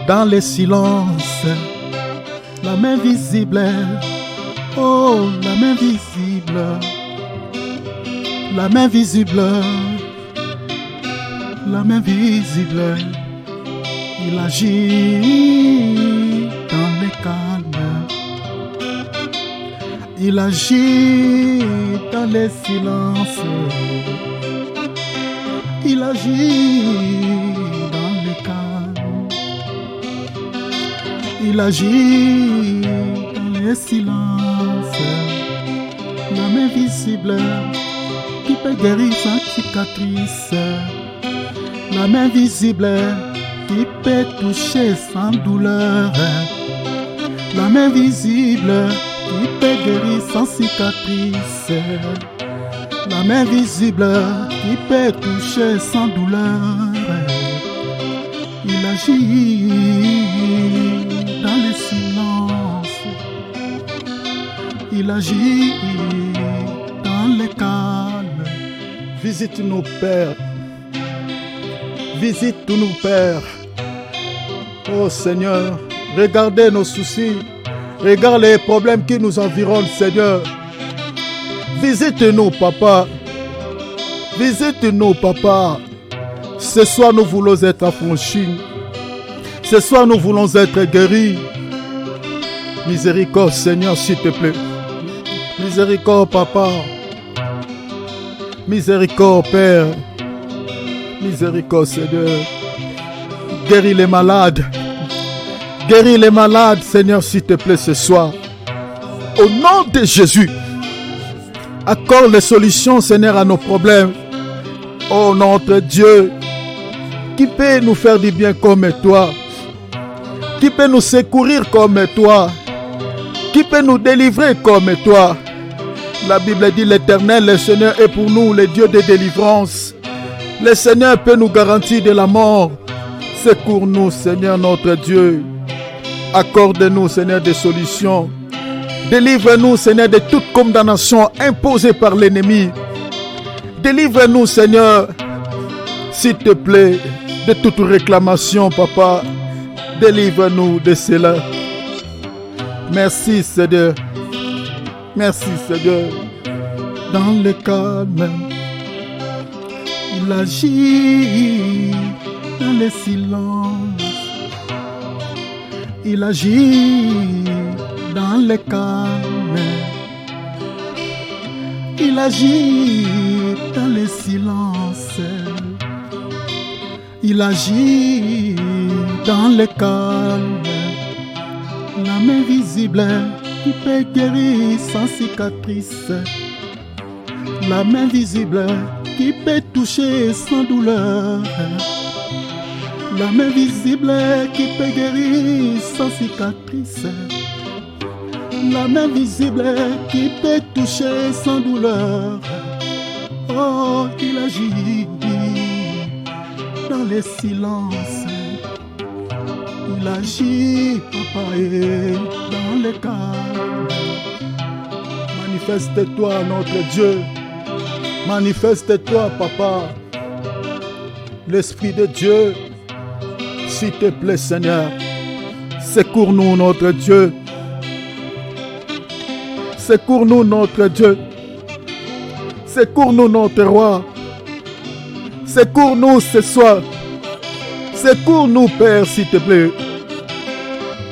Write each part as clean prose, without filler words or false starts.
dans les silences, la main visible, oh la main visible, la main visible, la main visible, il agit dans les calmes, il agit dans les silences, il agit dans les calmes, il agit dans les silences, la main visible qui peut guérir sans cicatrice, la main visible qui peut toucher sans douleur, la main visible qui peut guérir sans cicatrice, la main visible qui peut toucher sans douleur, il agit dans les silences, il agit dans les calmes. Visite-nous, Père. Visite-nous, Père. Oh Seigneur, regardez nos soucis. Regarde les problèmes qui nous environnent, Seigneur. Visite-nous, Papa. Visite-nous, Papa. Ce soir, nous voulons être affranchis. Ce soir, nous voulons être guéris. Miséricorde, Seigneur, s'il te plaît. Miséricorde, Papa. Miséricorde, Père. Miséricorde, Seigneur. Guéris les malades. Guéris les malades, Seigneur, s'il te plaît, ce soir. Au nom de Jésus, accorde les solutions, Seigneur, à nos problèmes. Oh, notre Dieu, qui peut nous faire du bien comme toi? Qui peut nous secourir comme toi? Qui peut nous délivrer comme toi? La Bible dit l'Éternel, le Seigneur est pour nous le Dieu de délivrance. Le Seigneur peut nous garantir de la mort. Secours-nous, Seigneur, notre Dieu. Accorde-nous, Seigneur, des solutions. Délivre-nous, Seigneur, de toute condamnation imposée par l'ennemi. Délivre-nous, Seigneur, s'il te plaît, de toute réclamation, Papa. Délivre-nous de cela. Merci, Seigneur. Merci, Seigneur. Dans le calme, il agit dans le silence. Il agit dans le calme. Il agit dans le silence. Il agit dans le calme. La main visible qui peut guérir sans cicatrice. La main visible qui peut toucher sans douleur. La main visible qui peut guérir sans cicatrice. La main visible qui peut toucher sans douleur. Oh, il agit dans les silences. Il agit, Papa, et dans les calmes. Manifeste-toi, notre Dieu. Manifeste-toi, Papa. L'Esprit de Dieu, s'il te plaît, Seigneur, secours-nous, notre Dieu. Secours-nous, notre Dieu. Secours-nous, notre Roi. Secours-nous ce soir. Secours-nous, Père, s'il te plaît.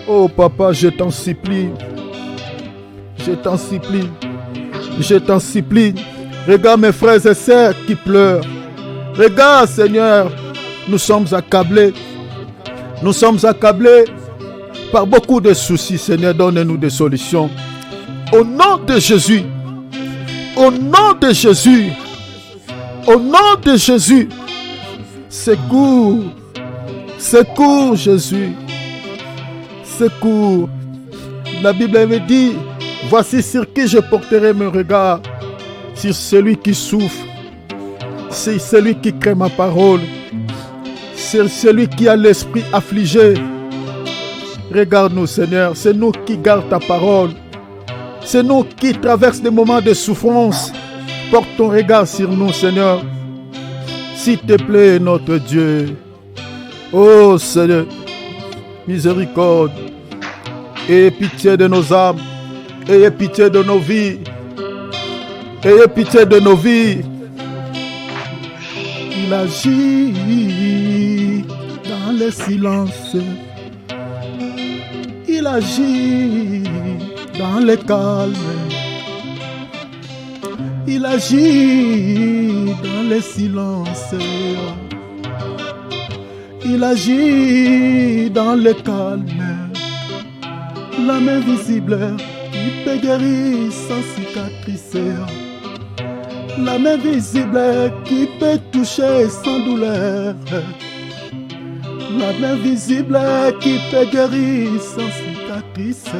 Oh, Papa, je t'en supplie. Je t'en supplie. Je t'en supplie. Regarde mes frères et sœurs qui pleurent. Regarde, Seigneur, nous sommes accablés. Nous sommes accablés par beaucoup de soucis. Seigneur, donne-nous des solutions. Au nom de Jésus. Au nom de Jésus. Au nom de Jésus. Secours. Secours, Jésus. Secours. La Bible me dit, voici sur qui je porterai mes regards. Sur celui qui souffre. C'est celui qui crée ma parole. C'est celui qui a l'esprit affligé. Regarde-nous, Seigneur. C'est nous qui gardons ta parole. C'est nous qui traversons des moments de souffrance. Porte ton regard sur nous, Seigneur. S'il te plaît, notre Dieu. Oh, Seigneur. miséricorde. Ayez pitié de nos âmes. Ayez pitié de nos vies. Ayez pitié de nos vies. Il agit dans le silence. Il agit dans le calme. Il agit dans le silence. Il agit dans le calme. La main visible qui peut guérir sans cicatrice. La main visible qui peut toucher sans douleur. La main visible qui peut guérir sans cicatrice.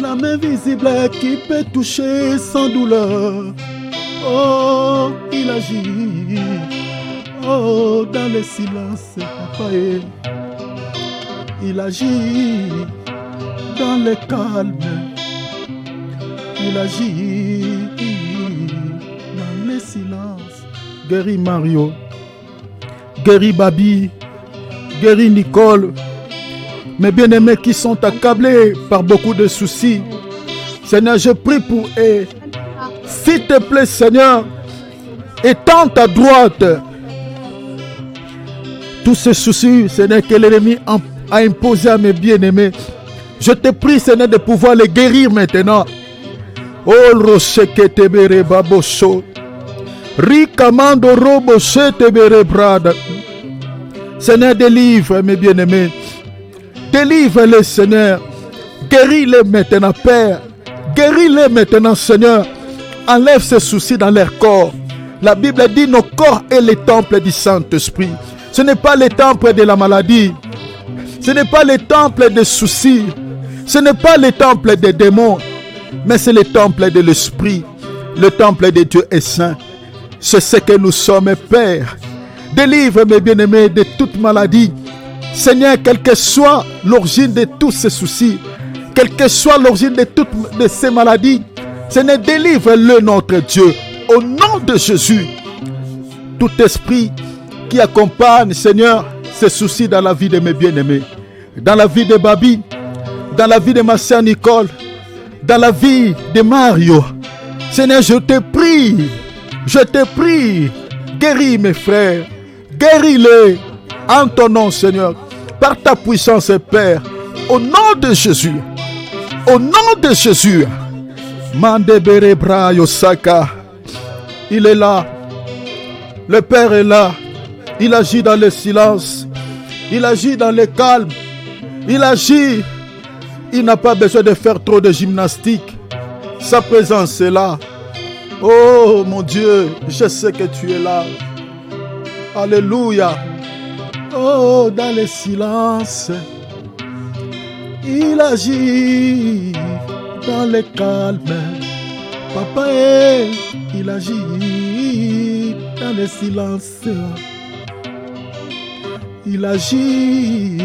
La main visible qui peut toucher sans douleur. Oh, il agit. Oh, dans le silence, papa. Il agit dans le calme. Il agit dans le silence. Guéris Mario. Guéris Babi. Guéris Nicole. Mes bien-aimés qui sont accablés par beaucoup de soucis. Seigneur, je prie pour eux. S'il te plaît, Seigneur, étends ta droite. Tous ces soucis, Seigneur, que l'ennemi a imposés à mes bien-aimés. Je te prie, Seigneur, de pouvoir les guérir maintenant. Oh, Rosheke Tebere Baboso. Rikamando Robo Tebere Brada. Seigneur, délivre mes bien-aimés. Délivre-les, Seigneur. Guéris-les maintenant, Père. Guéris-les maintenant, Seigneur. Enlève ces soucis dans leur corps. La Bible dit nos corps est le temple du Saint-Esprit. Ce n'est pas le temple de la maladie. Ce n'est pas le temple des soucis. Ce n'est pas le temple des démons. Mais c'est le temple de l'Esprit. Le temple de Dieu est saint. C'est ce que nous sommes, Père. Délivre mes bien-aimés de toute maladie. Seigneur, quelle que soit l'origine de tous ces soucis, quelle que soit l'origine de toutes ces maladies, Seigneur, délivre-le, notre Dieu, au nom de Jésus. Tout esprit qui accompagne, Seigneur, ces soucis dans la vie de mes bien-aimés, dans la vie de Babi, dans la vie de ma sœur Nicole, dans la vie de Mario. Seigneur, je te prie, guéris mes frères, guéris-les en ton nom, Seigneur, par ta puissance, Père, au nom de Jésus, au nom de Jésus. Mandebere Bra Yosaka, il est là, le Père est là, il agit dans le silence, il agit dans le calme, il agit, il n'a pas besoin de faire trop de gymnastique, sa présence est là. Oh mon Dieu, je sais que tu es là. Alléluia. Oh, dans le silence, il agit dans le calme. Papa, il agit dans le silence. Il agit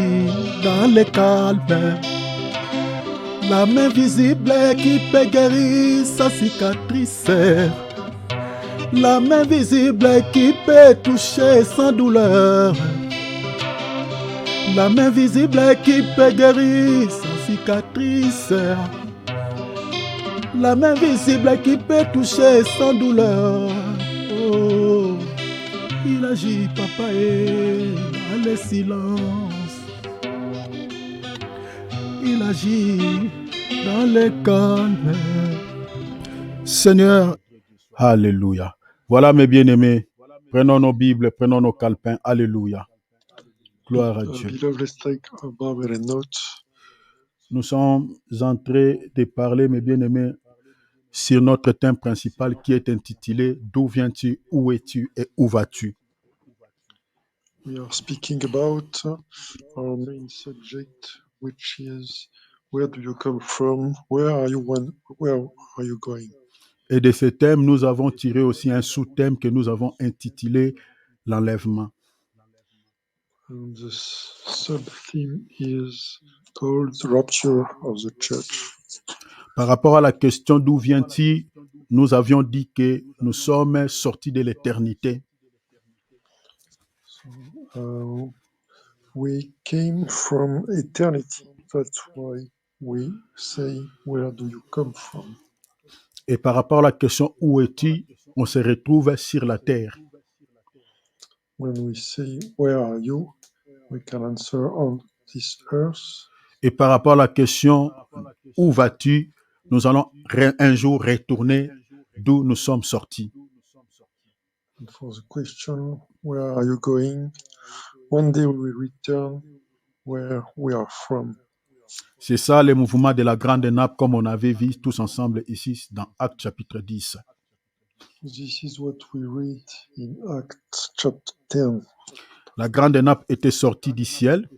dans le calme. La main visible qui peut guérir sa cicatrice. La main visible qui peut toucher sans douleur. La main visible qui peut guérir sans cicatrice. La main visible qui peut toucher sans douleur. Oh, il agit, papa, dans le silence. Il agit dans le calme. Seigneur, alléluia. Voilà mes bien-aimés. Prenons nos Bibles, prenons nos calepins. Alléluia. Gloire à Dieu. Nous sommes en train de parler, mes bien-aimés, sur notre thème principal qui est intitulé « D'où viens-tu, où es-tu et où vas-tu » We are speaking about our main subject, which is where do you come from, where are you going? Et de ce thème, nous avons tiré aussi un sous-thème que nous avons intitulé « L'enlèvement ». And the sub-theme is called the rapture of the church. Par rapport à la question d'où viens-tu, nous avions dit que nous sommes sortis de l'éternité. So, We came from eternity. That's why we say, where do you come from? Et par rapport à la question où es-tu, on se retrouve sur la terre. When we say, where are you? We can answer on this earth. Et par rapport à la question où vas-tu, nous allons un jour retourner d'où nous sommes sortis. And for the question, where are you going? One day we will return where we are from. C'est ça le mouvement de la grande nappe comme on avait vu tous ensemble ici dans Actes chapitre 10. This is what we read in Acts chapter 10. La grande nappe était sortie du ciel.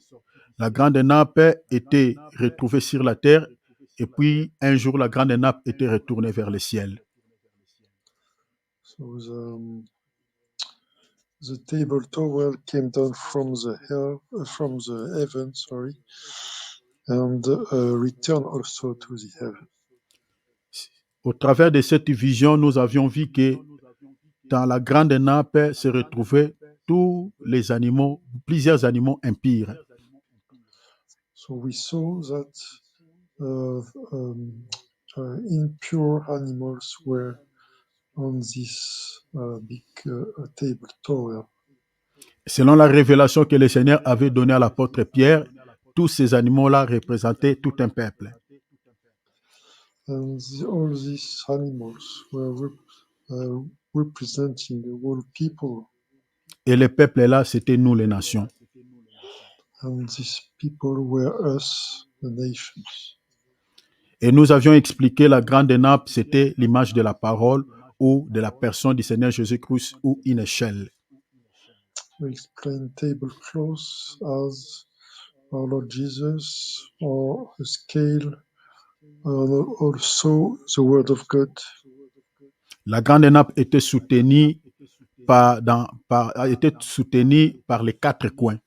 La grande nappe était retrouvée sur la terre. Et puis, un jour, la grande nappe était retournée vers le ciel. So the table towel came down from the heaven, and returned also to the heaven. Au travers de cette vision, nous avions vu que dans la grande nappe se retrouvaient tous les animaux, plusieurs animaux impurs. So we saw that impure animals were on this big table tower. Selon la révélation que le Seigneur avait donnée à l'apôtre Pierre, tous ces animaux-là représentaient tout un peuple. And all these animals were representing the whole people. Et le peuple-là, c'était nous les nations. And these people were us, the nations. Et nous avions expliqué la grande nappe, c'était l'image de la parole ou de la personne du Seigneur Jésus-Christ ou une échelle. We explained tablecloth as our Lord Jesus, or a scale, also the Word of God. La grande nappe était soutenue était soutenue par les quatre coins.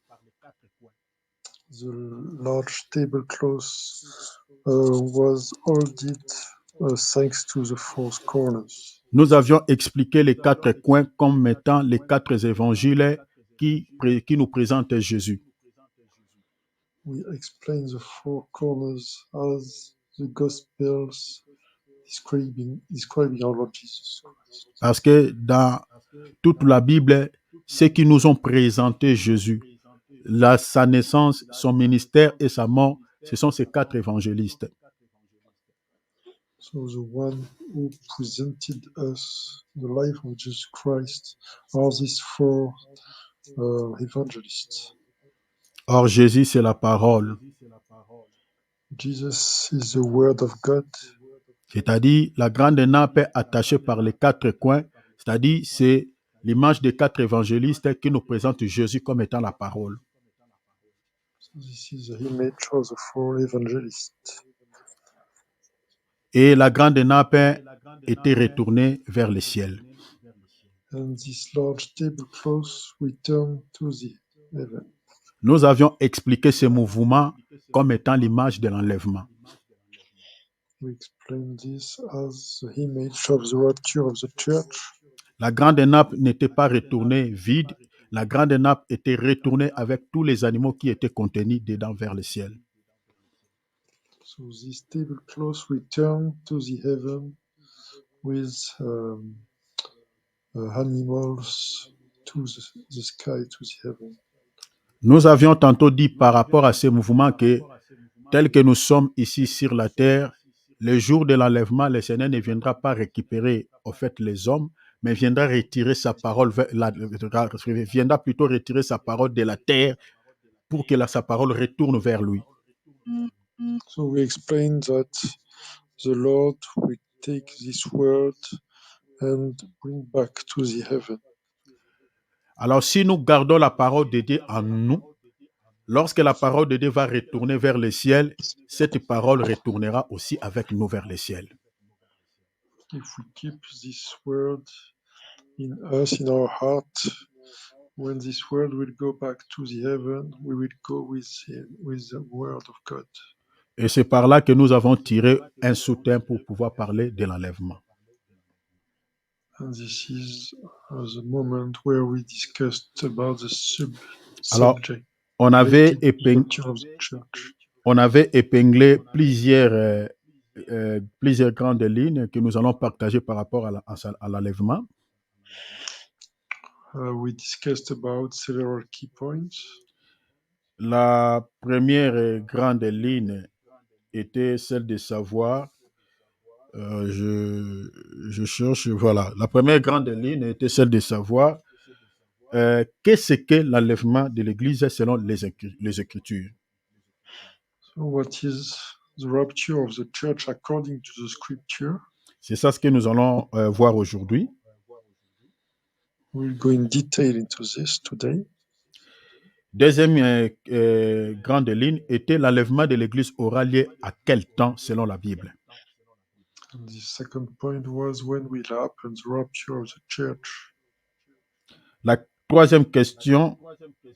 The large tablecloth was holded thanks to the four corners. Nous avions expliqué les quatre coins comme étant les quatre évangiles qui nous présentent Jésus. We explain the four corners as the Gospels describing our Lord Jesus Christ. Parce que dans toute la Bible, ceux qui nous ont présenté Jésus, sa naissance, son ministère et sa mort, ce sont ces quatre évangélistes. So the one who presented us the life of Jesus Christ are these four evangelists. Or, Jésus, c'est la parole. Jesus is the Word of God. C'est-à-dire, la grande nappe attachée par les quatre coins, c'est-à-dire, c'est l'image des quatre évangélistes qui nous présentent Jésus comme étant la parole. So this is the image of the four evangelists. Et la grande nappe était retournée vers le ciel. And this large tablecloth returned to the heaven. Nous avions expliqué ce mouvement comme étant l'image de l'enlèvement. We explain this as the image of the rapture of the church. La grande nappe n'était pas retournée vide. La grande nappe était retournée avec tous les animaux qui étaient contenus dedans vers le ciel. So this tablecloth returned to the heaven with animals to the sky, to the heaven. Nous avions tantôt dit par rapport à ces mouvements que, tel que nous sommes ici sur la terre, le jour de l'enlèvement, le Seigneur ne viendra pas récupérer au fait les hommes, mais viendra retirer sa parole, viendra plutôt retirer sa parole de la terre pour que sa parole retourne vers lui. So we explained that the Lord will take this word and bring back to the heaven. Alors si nous gardons la parole de Dieu en nous, lorsque la parole de Dieu va retourner vers le ciel, cette parole retournera aussi avec nous vers le ciel. If we keep this word in us, in our heart, when this word will go back to the heaven, we will go with the word of God. Et c'est par là que nous avons tiré un soutien pour pouvoir parler de l'enlèvement. And this is the moment where we discussed about the Alors, subject. On avait, related to the rapture of the church. on avait épinglé plusieurs grandes lignes que nous allons partager par rapport à l'enlèvement. We discussed about several key points. La première grande ligne était celle de savoir, je cherche, voilà, la première grande ligne était celle de savoir qu'est-ce que l'enlèvement de l'Église selon les Écritures. So what is the rapture of the church according to the scripture? C'est ça ce que nous allons voir aujourd'hui. We'll go in detail into this today. Deuxième grande ligne était l'enlèvement de l'Église aura lieu à quel temps selon la Bible. And the second point was when will happen the rapture of the church. La troisième question,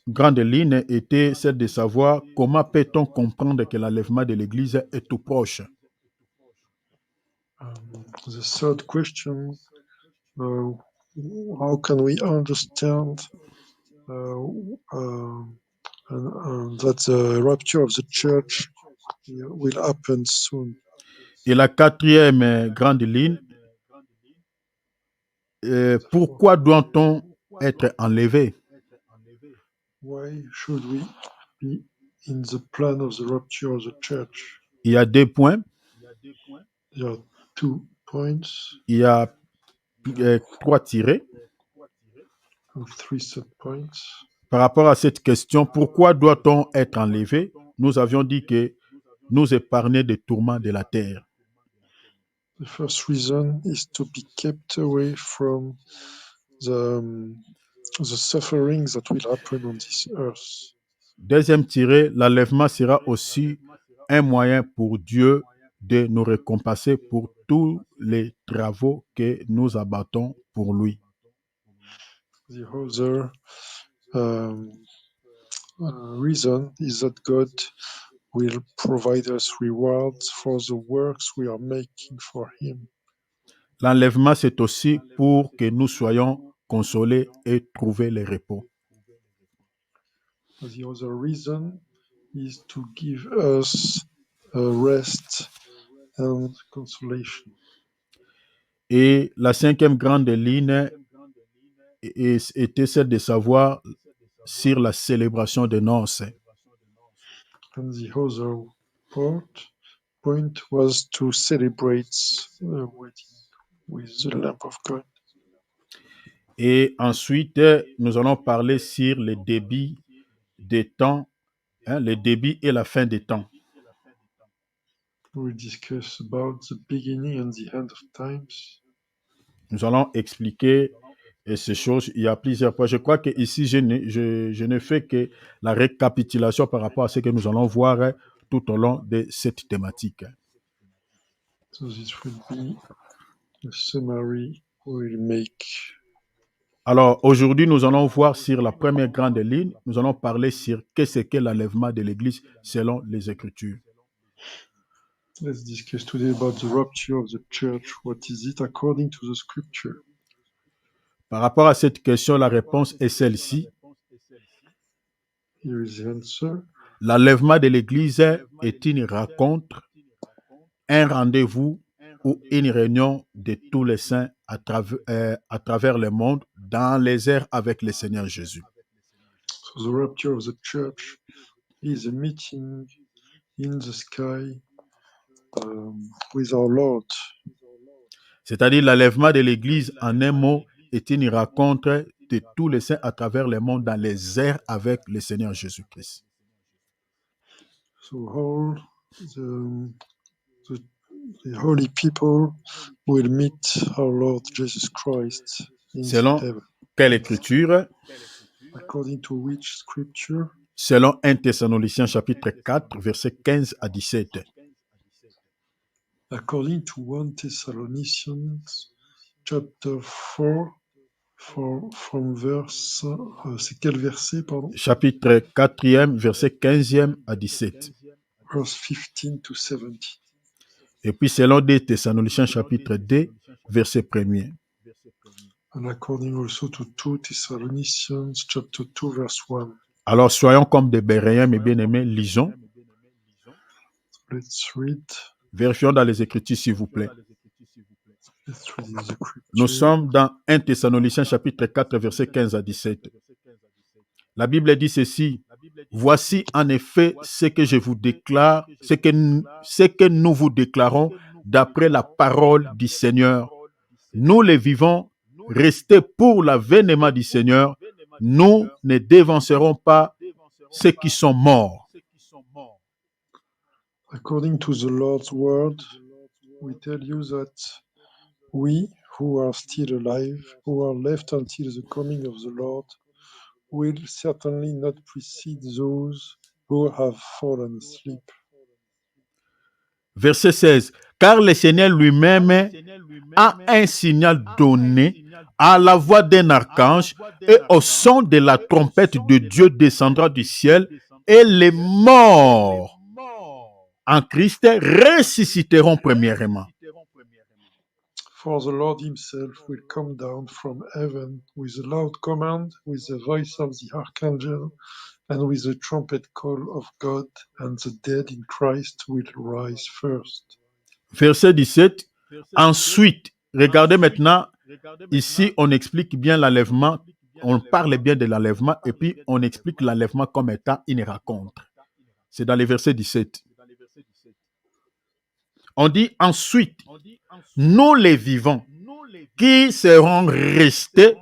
grande ligne, était celle de savoir comment peut-on comprendre que l'enlèvement de l'Église est tout proche. The third question, how can we understand that the rapture of the church will happen soon? Et la quatrième grande ligne, pourquoi doit-on être enlevé? Why should we be in the plan of the rapture of the church? Il y a 2 points. There are 2 points. Il y a 3 tirés. 3 sub-points. Par rapport à cette question, pourquoi doit-on être enlevé? Nous avions dit que nous épargner des tourments de la terre. The first reason is to be kept away from the sufferings that will happen on this earth. Deuxième tiré, l'enlèvement sera aussi un moyen pour Dieu de nous récompenser pour tous les travaux que nous abattons pour lui. The other reason is that God will provide us rewards for the works we are making for Him. L'enlèvement, c'est aussi pour que nous soyons consolés et trouver le repos. The other reason is to give us rest and consolation. Et la cinquième grande ligne était celle de savoir sur la célébration des noces. And the other point was to celebrate the wedding with the Lamb of God. Et ensuite, nous allons parler sur le débit des temps, le débit et la fin des temps. We'll discuss about the beginning and the end of times. Nous allons expliquer ces choses. Il y a plusieurs points. Je crois qu'ici, je ne fais que la récapitulation par rapport à ce que nous allons voir tout au long de cette thématique. So this will be the summary we'll make. Alors, aujourd'hui, nous allons voir sur la première grande ligne, nous allons parler sur qu'est-ce qu'est l'enlèvement de l'Église selon les Écritures. Let's discuss today about the rapture of the church. What is it according to the scripture? Par rapport à cette question, la réponse est celle-ci. Here is the answer. L'enlèvement de l'Église est une rencontre, un rendez-vous ou une réunion de tous les saints à travers le monde dans les airs avec le Seigneur Jésus. So the rapture of the church is a meeting in the sky with our Lord. C'est-à-dire l'enlèvement de l'Église, en un mot, est une rencontre de tous les saints à travers le monde dans les airs avec le Seigneur Jésus-Christ. So all the holy people will meet our Lord Jesus Christ in Selon heaven. quelle écriture? According to which scripture? Selon 1 Thessaloniciens chapitre 4, versets 15 à 17. According to 1 Thessalonians chapter 4, from verse, c'est quel verset, pardon? Chapitre 4e, verset 15e à 17. Verse 15 to 17. Et puis selon 2 Thessaloniciens chapitre 2, verset 1er. And according also to 2 Thessalonians chapter 2, verse 1. Alors soyons comme des Béréens, mes bien-aimés, lisons. Let's read. Vérifions dans les Écritures, s'il vous plaît. Let's read in the Nous scripture. sommes dans 1 Thessaloniciens chapitre 4, versets 15 à 17. La Bible dit ceci. Voici en effet ce que je vous déclare, ce que nous vous déclarons d'après la parole du Seigneur. Nous les vivants, restés pour l'avènement du Seigneur, nous ne dévancerons pas ceux qui sont morts. According to the Lord's word, we tell you that we who are still alive, who are left until the coming of the Lord, will certainly not precede those who have fallen asleep. Verset 16. Car le Seigneur lui-même a un signal donné à la voix d'un archange et au son de la trompette de Dieu descendra du ciel et les morts en Christ ressusciteront premièrement. For the Lord himself will come down from heaven with a loud command, with the voice of the archangel, and with the trumpet call of God, and the dead in Christ will rise first. Verset 17. Ensuite, regardez maintenant, ici on explique bien l'enlèvement, on parle bien de l'enlèvement et puis on explique l'enlèvement comme étant une rencontre. C'est dans le verset 17. On dit ensuite, nous les vivants qui seront restés,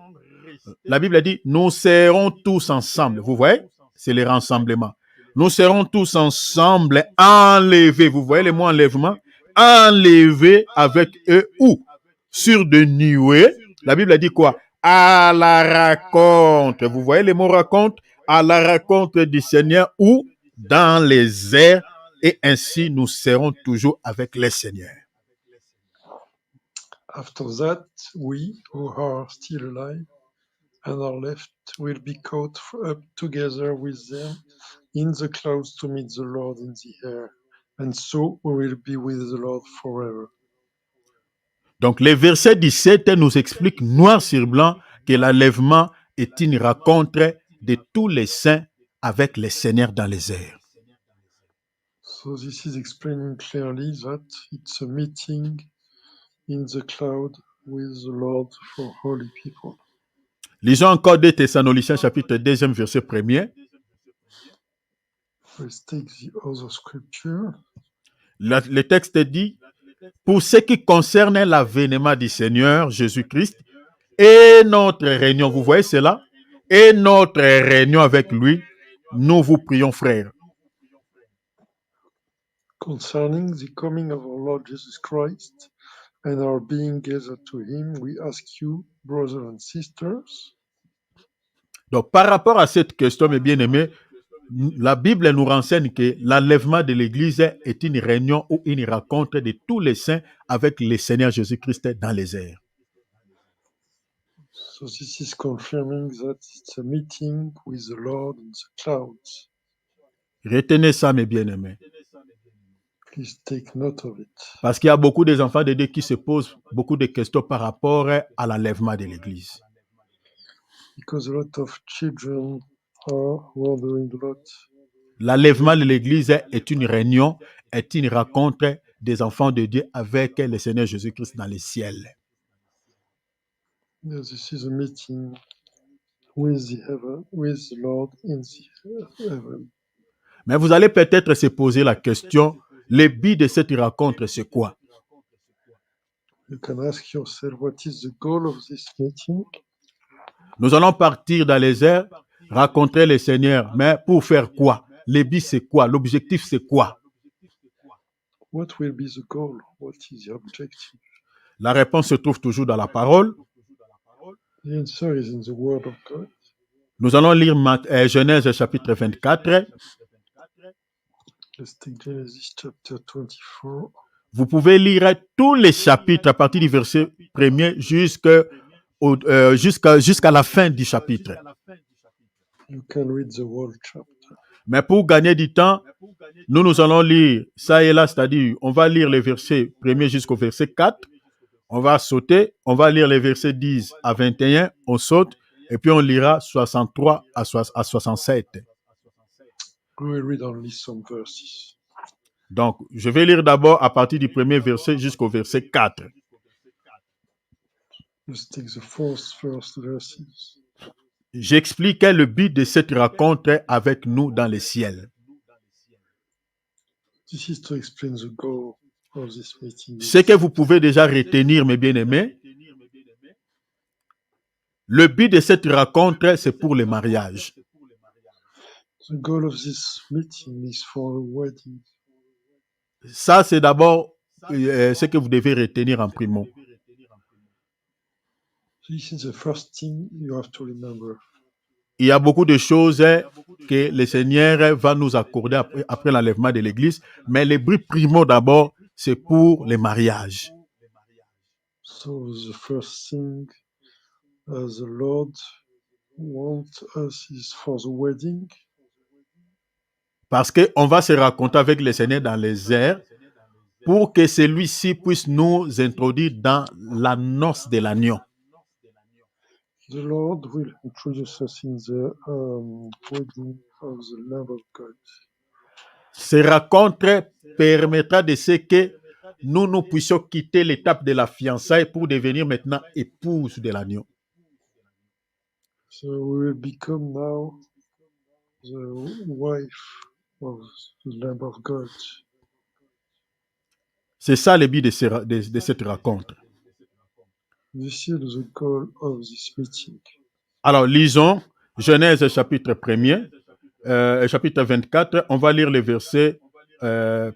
la Bible dit, nous serons tous ensemble. Vous voyez, c'est le rassemblement. Nous serons tous ensemble enlevés. Vous voyez le mot enlèvement? Enlevés avec eux où? Sur des nuées. La Bible dit quoi? À la rencontre. Vous voyez le mot rencontre? À la rencontre du Seigneur ou dans les airs. Et ainsi, nous serons toujours avec le Seigneur. After that, we who are still alive and are left will be caught up together with them in the clouds to meet the Lord in the air, and so we will be with the Lord forever. Donc, le verset 17 nous explique noir sur blanc que l'enlèvement est une rencontre de tous les saints avec le Seigneur dans les airs. So this is explaining clearly that it's a meeting in the cloud with the Lord for holy people. Lisons encore 2 Thessaloniciens chapitre 2, verset 1er. Let's take the other scripture. Le texte dit, pour ce qui concerne l'avènement du Seigneur Jésus-Christ et notre réunion, vous voyez cela? Et notre réunion avec lui, nous vous prions, frères. Concerning the coming of our Lord Jesus Christ and our being gathered to him, we ask you, brothers and sisters. Donc, par rapport à cette question, mes bien-aimés, la Bible nous renseigne que l'enlèvement de l'Église est une réunion ou une rencontre de tous les saints avec le Seigneur Jésus-Christ dans les airs. So this is confirming that it's a meeting with the Lord in the clouds. Retenez ça, mes bien-aimés. Please take note of it. Parce qu'il y a beaucoup des enfants de Dieu qui se posent beaucoup de questions par rapport à l'enlèvement de l'Église. Because a lot of children are wondering a lot. L'enlèvement de l'Église est une réunion, est une rencontre des enfants de Dieu avec le Seigneur Jésus-Christ dans les ciels. Yeah, this is a meeting with the heaven, with the Lord in the heaven. Mais vous allez peut-être se poser la question, le but de cette rencontre, c'est quoi? You can ask yourself, what is the goal of this meeting? Nous allons partir dans les airs, rencontrer le Seigneur, mais pour faire quoi? Le but, c'est quoi? L'objectif, c'est quoi? What will be the goal? What is the objective? La réponse se trouve toujours dans la parole. The answer is in the Word of God. Nous allons lire Genèse chapitre 24. Let's take Genesis chapter 24. Vous pouvez lire tous les chapitres à partir du verset 1er jusqu'à la fin du chapitre. You can read the whole chapter. Mais pour gagner du temps, nous allons lire ça et là, c'est-à-dire on va lire les versets 1er jusqu'au verset 4. On va sauter, on va lire les versets 10 à 21, on saute, et puis on lira 63 à 67. We will read only some verses. Donc, je vais lire d'abord à partir du premier verset jusqu'au verset 4. Let's take the first verses. J'expliquais le but de cette rencontre avec nous dans les ciels. This is to explain the goal of this meeting. Ce que vous pouvez déjà retenir, mes bien-aimés, le but de cette rencontre, c'est pour le mariage. The goal of this meeting is for a wedding. Ça, c'est d'abord ce que vous devez retenir en primo. This is the first thing you have to remember. Il y a beaucoup de choses que le Seigneur va nous accorder après l'enlèvement de l'Église, mais le but primo d'abord, c'est pour le mariage. So the first thing the Lord wants us is for the wedding. Parce qu'on va se raconter avec le Seigneur dans les airs pour que celui-ci puisse nous introduire dans la noce de l'agneau. The Lord will introduce us in the wedding of the Lamb of God. Ces rencontres permettra de ce que nous puissions quitter l'étape de la fiançailles pour devenir maintenant épouse de l'agneau. So we will become now the wife of the Lamb of God. C'est ça le but de cette rencontre. This is the goal of this meeting. Alors, lisons Genèse chapitre 1er, chapitre 24. On va lire le verset 1er.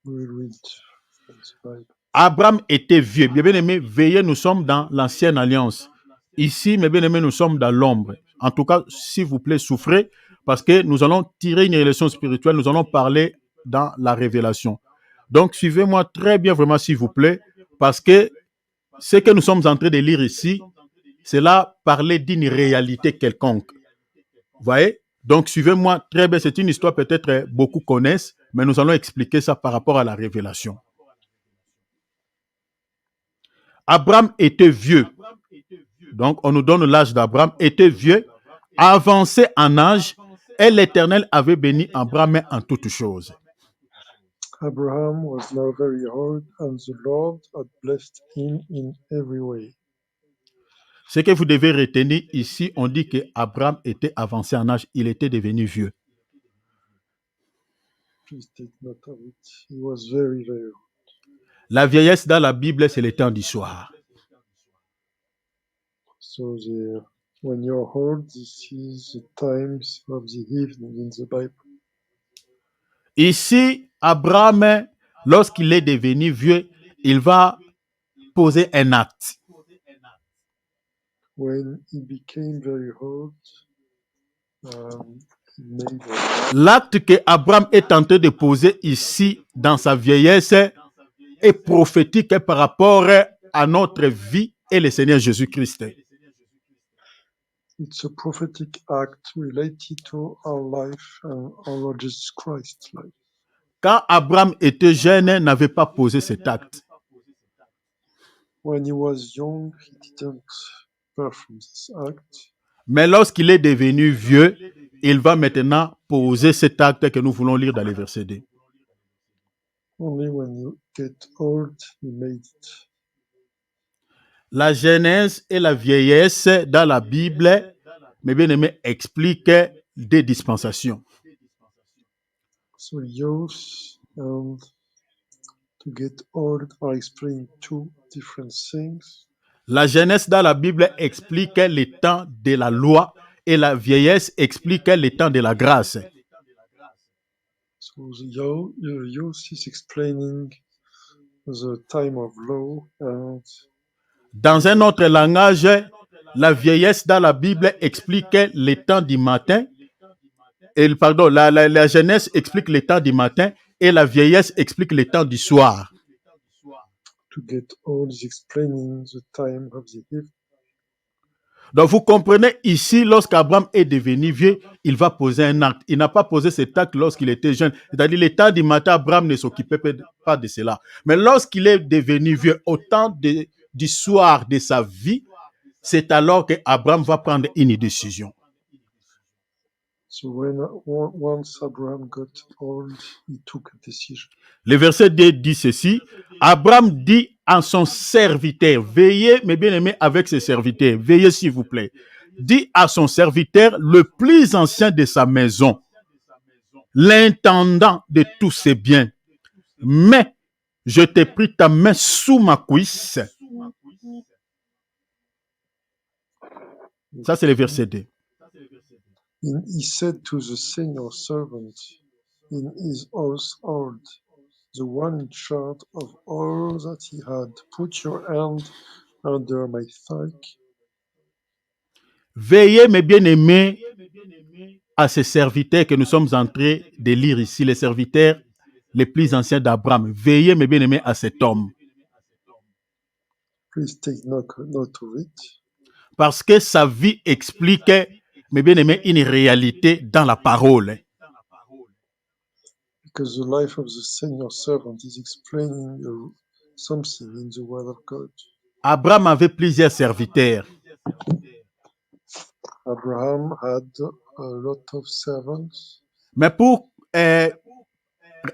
We will read this Bible. Abraham était vieux. Bien aimé, veillez, nous sommes dans l'ancienne alliance. Ici, mes bien-aimés, nous sommes dans l'ombre. En tout cas, s'il vous plaît, souffrez, parce que nous allons tirer une leçon spirituelle, nous allons parler dans la révélation. Donc, suivez-moi très bien, vraiment, s'il vous plaît, parce que ce que nous sommes en train de lire ici, c'est là parler d'une réalité quelconque. Vous voyez? Donc, suivez-moi très bien. C'est une histoire peut-être beaucoup connaissent, mais nous allons expliquer ça par rapport à la révélation. Abraham était vieux. Donc, on nous donne l'âge d'Abraham. Était vieux, avancé en âge, et l'Éternel avait béni Abraham en toutes choses. Abraham was now very old, and the Lord had blessed him in every way. Ce que vous devez retenir ici, on dit qu'Abraham était avancé en âge, il était devenu vieux. Please take note of it. He was very, very old. La vieillesse dans la Bible, c'est le temps du soir. So when you're old, this is the times of the evening in the Bible. Ici, Abraham, lorsqu'il est devenu vieux, il va poser un acte. When he became very old, he made L'acte que Abraham est en train de poser ici, dans sa vieillesse, est prophétique par rapport à notre vie et le Seigneur Jésus-Christ. It's a prophetic act related to our life and our Lord Jesus Christ's life. Quand Abraham était jeune, n'avait pas posé cet acte. When he was young, he didn't perform this act. Mais lorsqu'il est devenu vieux, il va maintenant poser cet acte que nous voulons lire dans les versets 2. Only when you get old, he made it. La jeunesse et la vieillesse dans la Bible, mes bien-aimés, expliquent des dispensations. So youth and to get old are explaining two different things. La jeunesse dans la Bible explique le temps de la loi et la vieillesse explique le temps de la grâce. So the youth is explaining the time of law, and Dans un autre langage, la vieillesse dans la Bible explique le temps du matin. La jeunesse explique le temps du matin et la vieillesse explique le temps du soir. to get old is explaining the time of the evening. Donc vous comprenez ici, lorsqu'Abraham est devenu vieux, il va poser un acte. Il n'a pas posé cet acte lorsqu'il était jeune. C'est-à-dire le temps du matin, Abraham ne s'occupait pas de cela. Mais lorsqu'il est devenu vieux, au temps du soir de sa vie, c'est alors qu'Abraham va prendre une décision. So once Abraham got old, he took a decision. Le verset 2 dit ceci. Abraham dit à son serviteur, veillez mes bien-aimés avec ses serviteurs, veillez s'il vous plaît. Dit à son serviteur, le plus ancien de sa maison, l'intendant de tous ses biens, mais je t'ai pris ta main sous ma cuisse. Ça, c'est le verset 2. He said to the senior servant in his household, the one in charge of all that he had, put your hand under my thigh. Veillez, mes bien-aimés, à ces serviteurs que nous sommes en train de lire ici, les serviteurs les plus anciens d'Abraham. Veillez, mes bien-aimés, à cet homme. Please take note of it. Parce que sa vie explique, mes bien-aimés, une réalité dans la parole. Because the life of the senior servant is explaining something in the word of God. Abraham avait plusieurs serviteurs. Abraham had a lot of servants. Mais pour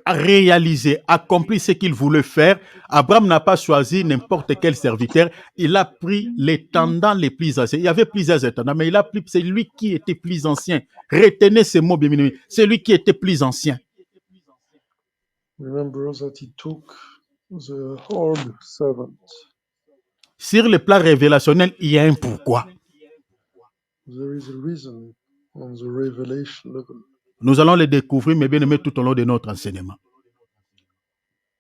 réaliser, accomplir ce qu'il voulait faire, Abraham n'a pas choisi n'importe quel serviteur. Il a pris les tendants les plus anciens. Il y avait plusieurs tendants, mais il a pris celui qui était plus ancien. Retenez ces mots, bien aimés. Celui qui était plus ancien. Remember that he took the old servant. Sur le plan révélationnel, il y a un pourquoi. There is a reason on the revelation level. Nous allons le découvrir, mes bien-aimés, tout au long de notre enseignement.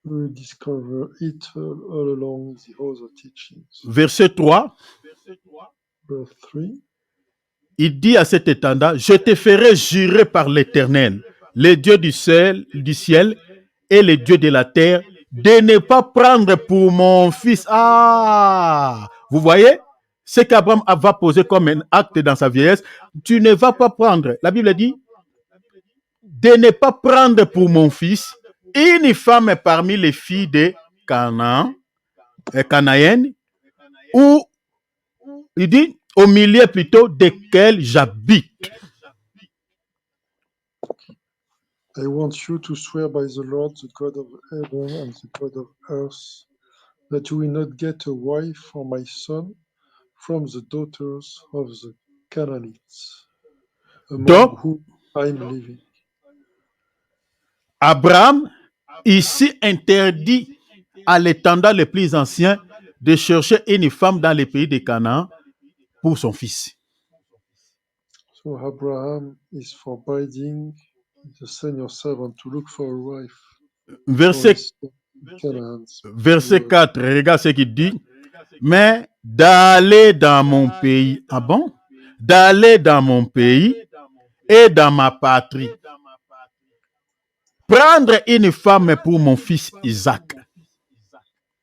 We will discover it all along the other teachings. Verset 3. Verse 3. Il dit à cet étendard, je te ferai jurer par l'Éternel, le Dieu du ciel et le Dieu de la terre, de ne pas prendre pour mon fils. Ah, vous voyez ce qu'Abraham va poser comme un acte dans sa vieillesse. Tu ne vas pas prendre, la Bible dit, de ne pas prendre pour mon fils une femme parmi les filles de Canaïennes, ou il dit au milieu plutôt desquels j'habite. I want you to swear by the Lord, the God of heaven and the God of earth, that you will not get a wife for my son from the daughters of the Canaanites, among whom I am living. Abraham ici interdit à l'étendard le plus ancien de chercher une femme dans les pays de Canaan pour son fils. So Abraham is forbidding the senior servant to look for a wife. Verset 4, regarde ce qu'il dit. Mais d'aller dans mon pays, ah bon? D'aller dans mon pays et dans ma patrie. Prendre une femme pour mon fils Isaac.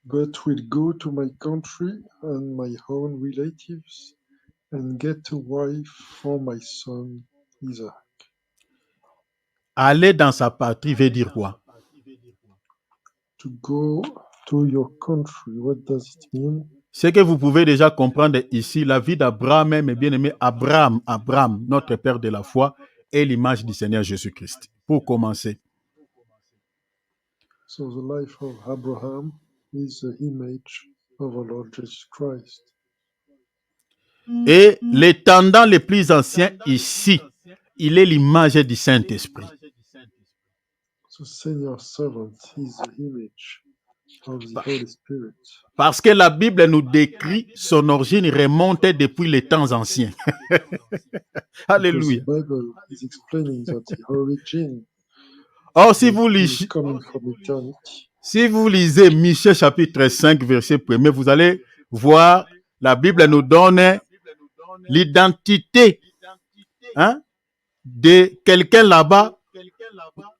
But will go to my country and my own relatives and get a wife for my son Isaac. Aller dans sa patrie veut dire quoi? To go to your country, what does it mean? Ce que vous pouvez déjà comprendre ici, la vie d'Abraham, mes bien-aimés, Abraham, notre père de la foi, est l'image du Seigneur Jésus-Christ. Pour commencer. So the life of Abraham is the image of our Lord Jesus Christ. Et l'étendant le plus ancien ici, il est l'image du Saint-Esprit. The senior servant is the image of the Holy Spirit. Parce que la Bible nous décrit son origine remonte depuis les temps anciens. Alléluia. The Bible is explaining that the origin si vous lisez, coming from eternity. Si vous lisez Michée chapitre 5, verset 1, vous allez voir, la Bible nous donne l'identité de quelqu'un là-bas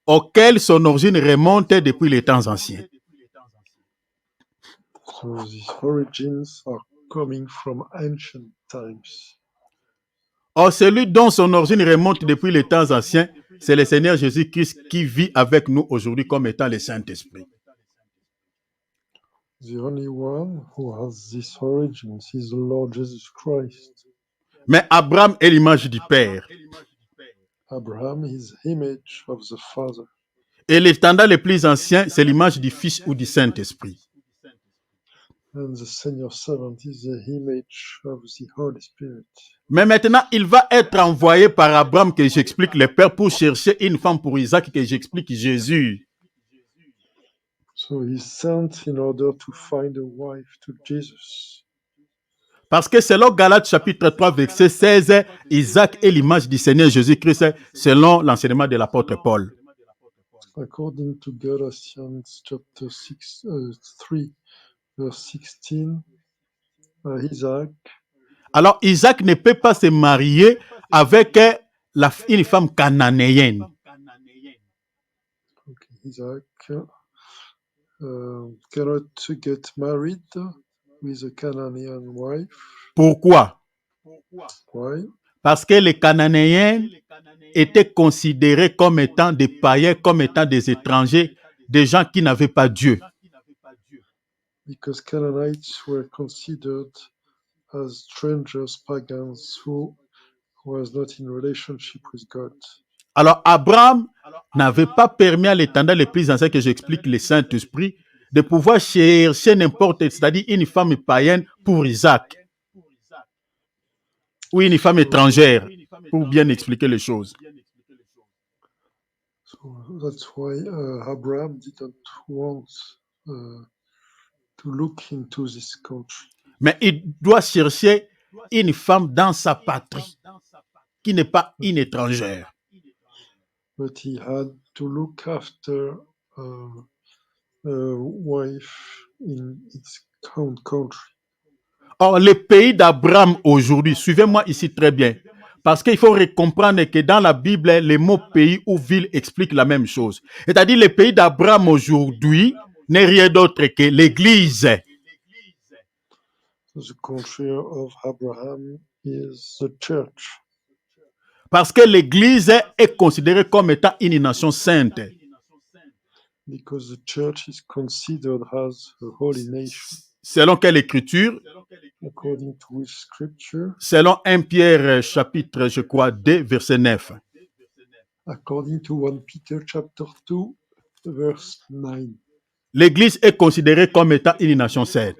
auquel son origine remonte depuis les temps anciens. So these origins are coming from ancient times. Celui dont son origine remonte depuis les temps anciens, c'est le Seigneur Jésus-Christ qui vit avec nous aujourd'hui comme étant le Saint-Esprit. The only one who has this origin is the Lord Jesus Christ. Mais Abraham est l'image du Père. Abraham is image of the Father. Et les standards les plus anciens, c'est l'image du Fils ou du Saint-Esprit. And the senior servant is the image of the Holy Spirit. Mais maintenant, il va être envoyé par Abraham, que j'explique le Père, pour chercher une femme pour Isaac, que j'explique Jésus. So he's sent in order to find a wife to Jesus. Parce que selon Galates chapitre 3, verset 16, Isaac est l'image du Seigneur Jésus-Christ, selon l'enseignement de l'apôtre Paul. According to Galatians chapter 3, verse 16, Isaac. Alors, Isaac ne peut pas se marier avec une femme cananéenne. Okay, Isaac cannot get married with a Canaanian wife. Pourquoi? Why? Parce que les Cananéens étaient considérés comme étant des païens, comme étant des étrangers, des gens qui n'avaient pas Dieu. Because Canaanites were considered as strangers, pagans, who was not in relationship with God. Alors, Abraham n'avait pas permis à l'étendard les plus anciens, que j'explique le Saint-Esprit, de pouvoir chercher n'importe, c'est-à-dire une femme païenne pour Isaac, ou une femme étrangère, pour bien expliquer les choses. So that's why Abraham didn't want to look into this country. Mais il doit chercher une femme dans sa patrie, qui n'est pas une étrangère. But he had to look after a wife in its own country. Or, le pays d'Abraham aujourd'hui, suivez-moi ici très bien, parce qu'il faut comprendre que dans la Bible, les mots pays ou ville expliquent la même chose. C'est-à-dire, le pays d'Abraham aujourd'hui n'est rien d'autre que l'Église. The country of Abraham is the church. Parce que l'Église est considérée comme étant une nation sainte. Because the church is considered as a holy nation. Selon quelle écriture? According to which scripture? Selon 1 Pierre chapitre, je crois, 2, verset 9. According to 1 Peter chapter 2, verse 9. L'Église est considérée comme étant une nation sainte.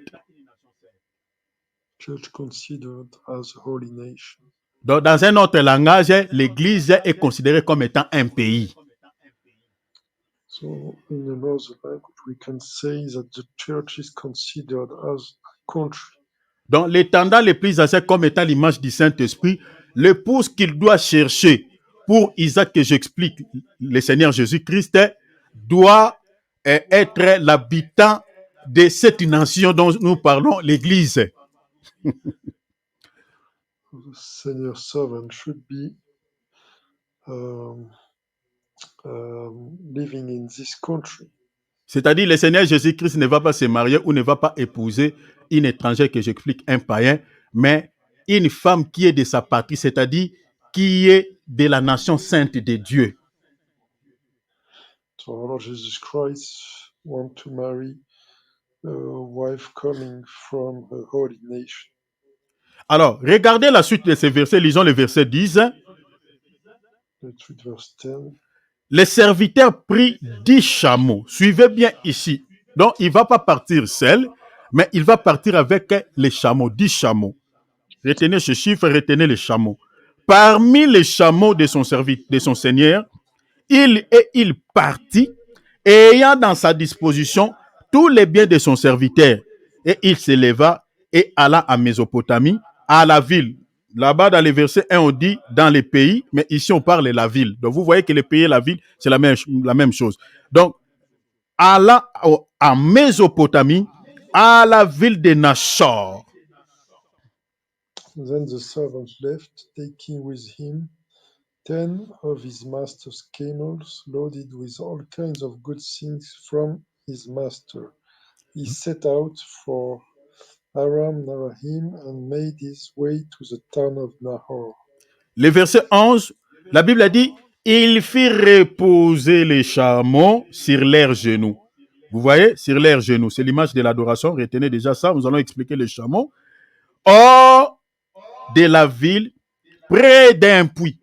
Church considered as a holy nation. Donc, dans un autre langage, l'Église est considérée comme étant un pays. So, in another language, we can say that the church is considered as a country. Donc, l'étendard les plus anciens comme étant l'image du Saint-Esprit, l'épouse qu'il doit chercher pour Isaac, que j'explique, le Seigneur Jésus-Christ, doit être l'habitant de cette nation dont nous parlons, l'Église. The senior servant should be living in this country. C'est-à-dire, le Seigneur Jésus-Christ ne va pas se marier ou ne va pas épouser une étrangère, que j'explique, un païen, mais une femme qui est de sa patrie, c'est-à-dire qui est de la nation sainte de Dieu. So our Lord Jesus Christ want to marry a wife coming from a holy nation. Alors, regardez la suite de ces versets, lisons le verset 10. Let's read verse 10. Les serviteurs prit 10 chameaux. Suivez bien ici. Donc, il ne va pas partir seul, mais il va partir avec les chameaux, 10 chameaux. Retenez ce chiffre, retenez les chameaux. Parmi les chameaux de son seigneur, il partit, ayant dans sa disposition tous les biens de son serviteur. Et il s'éleva et alla à Mésopotamie, à la ville. Là-bas, dans les versets 1, on dit dans les pays, mais ici, on parle de la ville. Donc, vous voyez que les pays et la ville, c'est la même chose. Donc, alla à Mésopotamie, à la ville de Nachor. Then the servant left, taking with him 10 of his master's camels, loaded with all kinds of good things from his master. He set out for Aram Naharaim and made his way to the town of Nahor. Le verset 11, la Bible a dit, il fit reposer les chameaux sur leurs genoux. Vous voyez, sur leurs genoux, c'est l'image de l'adoration. Retenez déjà ça, nous allons expliquer les chameaux. Hors de la ville, près d'un puits.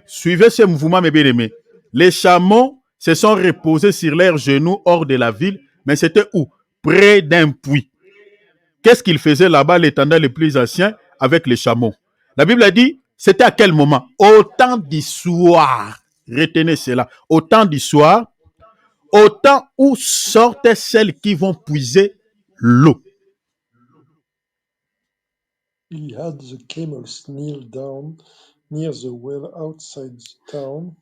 suivez ce mouvement, mes bien-aimés. Les chameaux se sont reposés sur leurs genoux hors de la ville, mais c'était où? Près d'un puits. Qu'est-ce qu'ils faisaient là-bas, les tendants les plus anciens, avec les chameaux? La Bible a dit, c'était à quel moment? Au temps du soir. Retenez cela. Au temps du soir, au temps où sortent celles qui vont puiser l'eau. He had the camels kneel down near the well outside the town.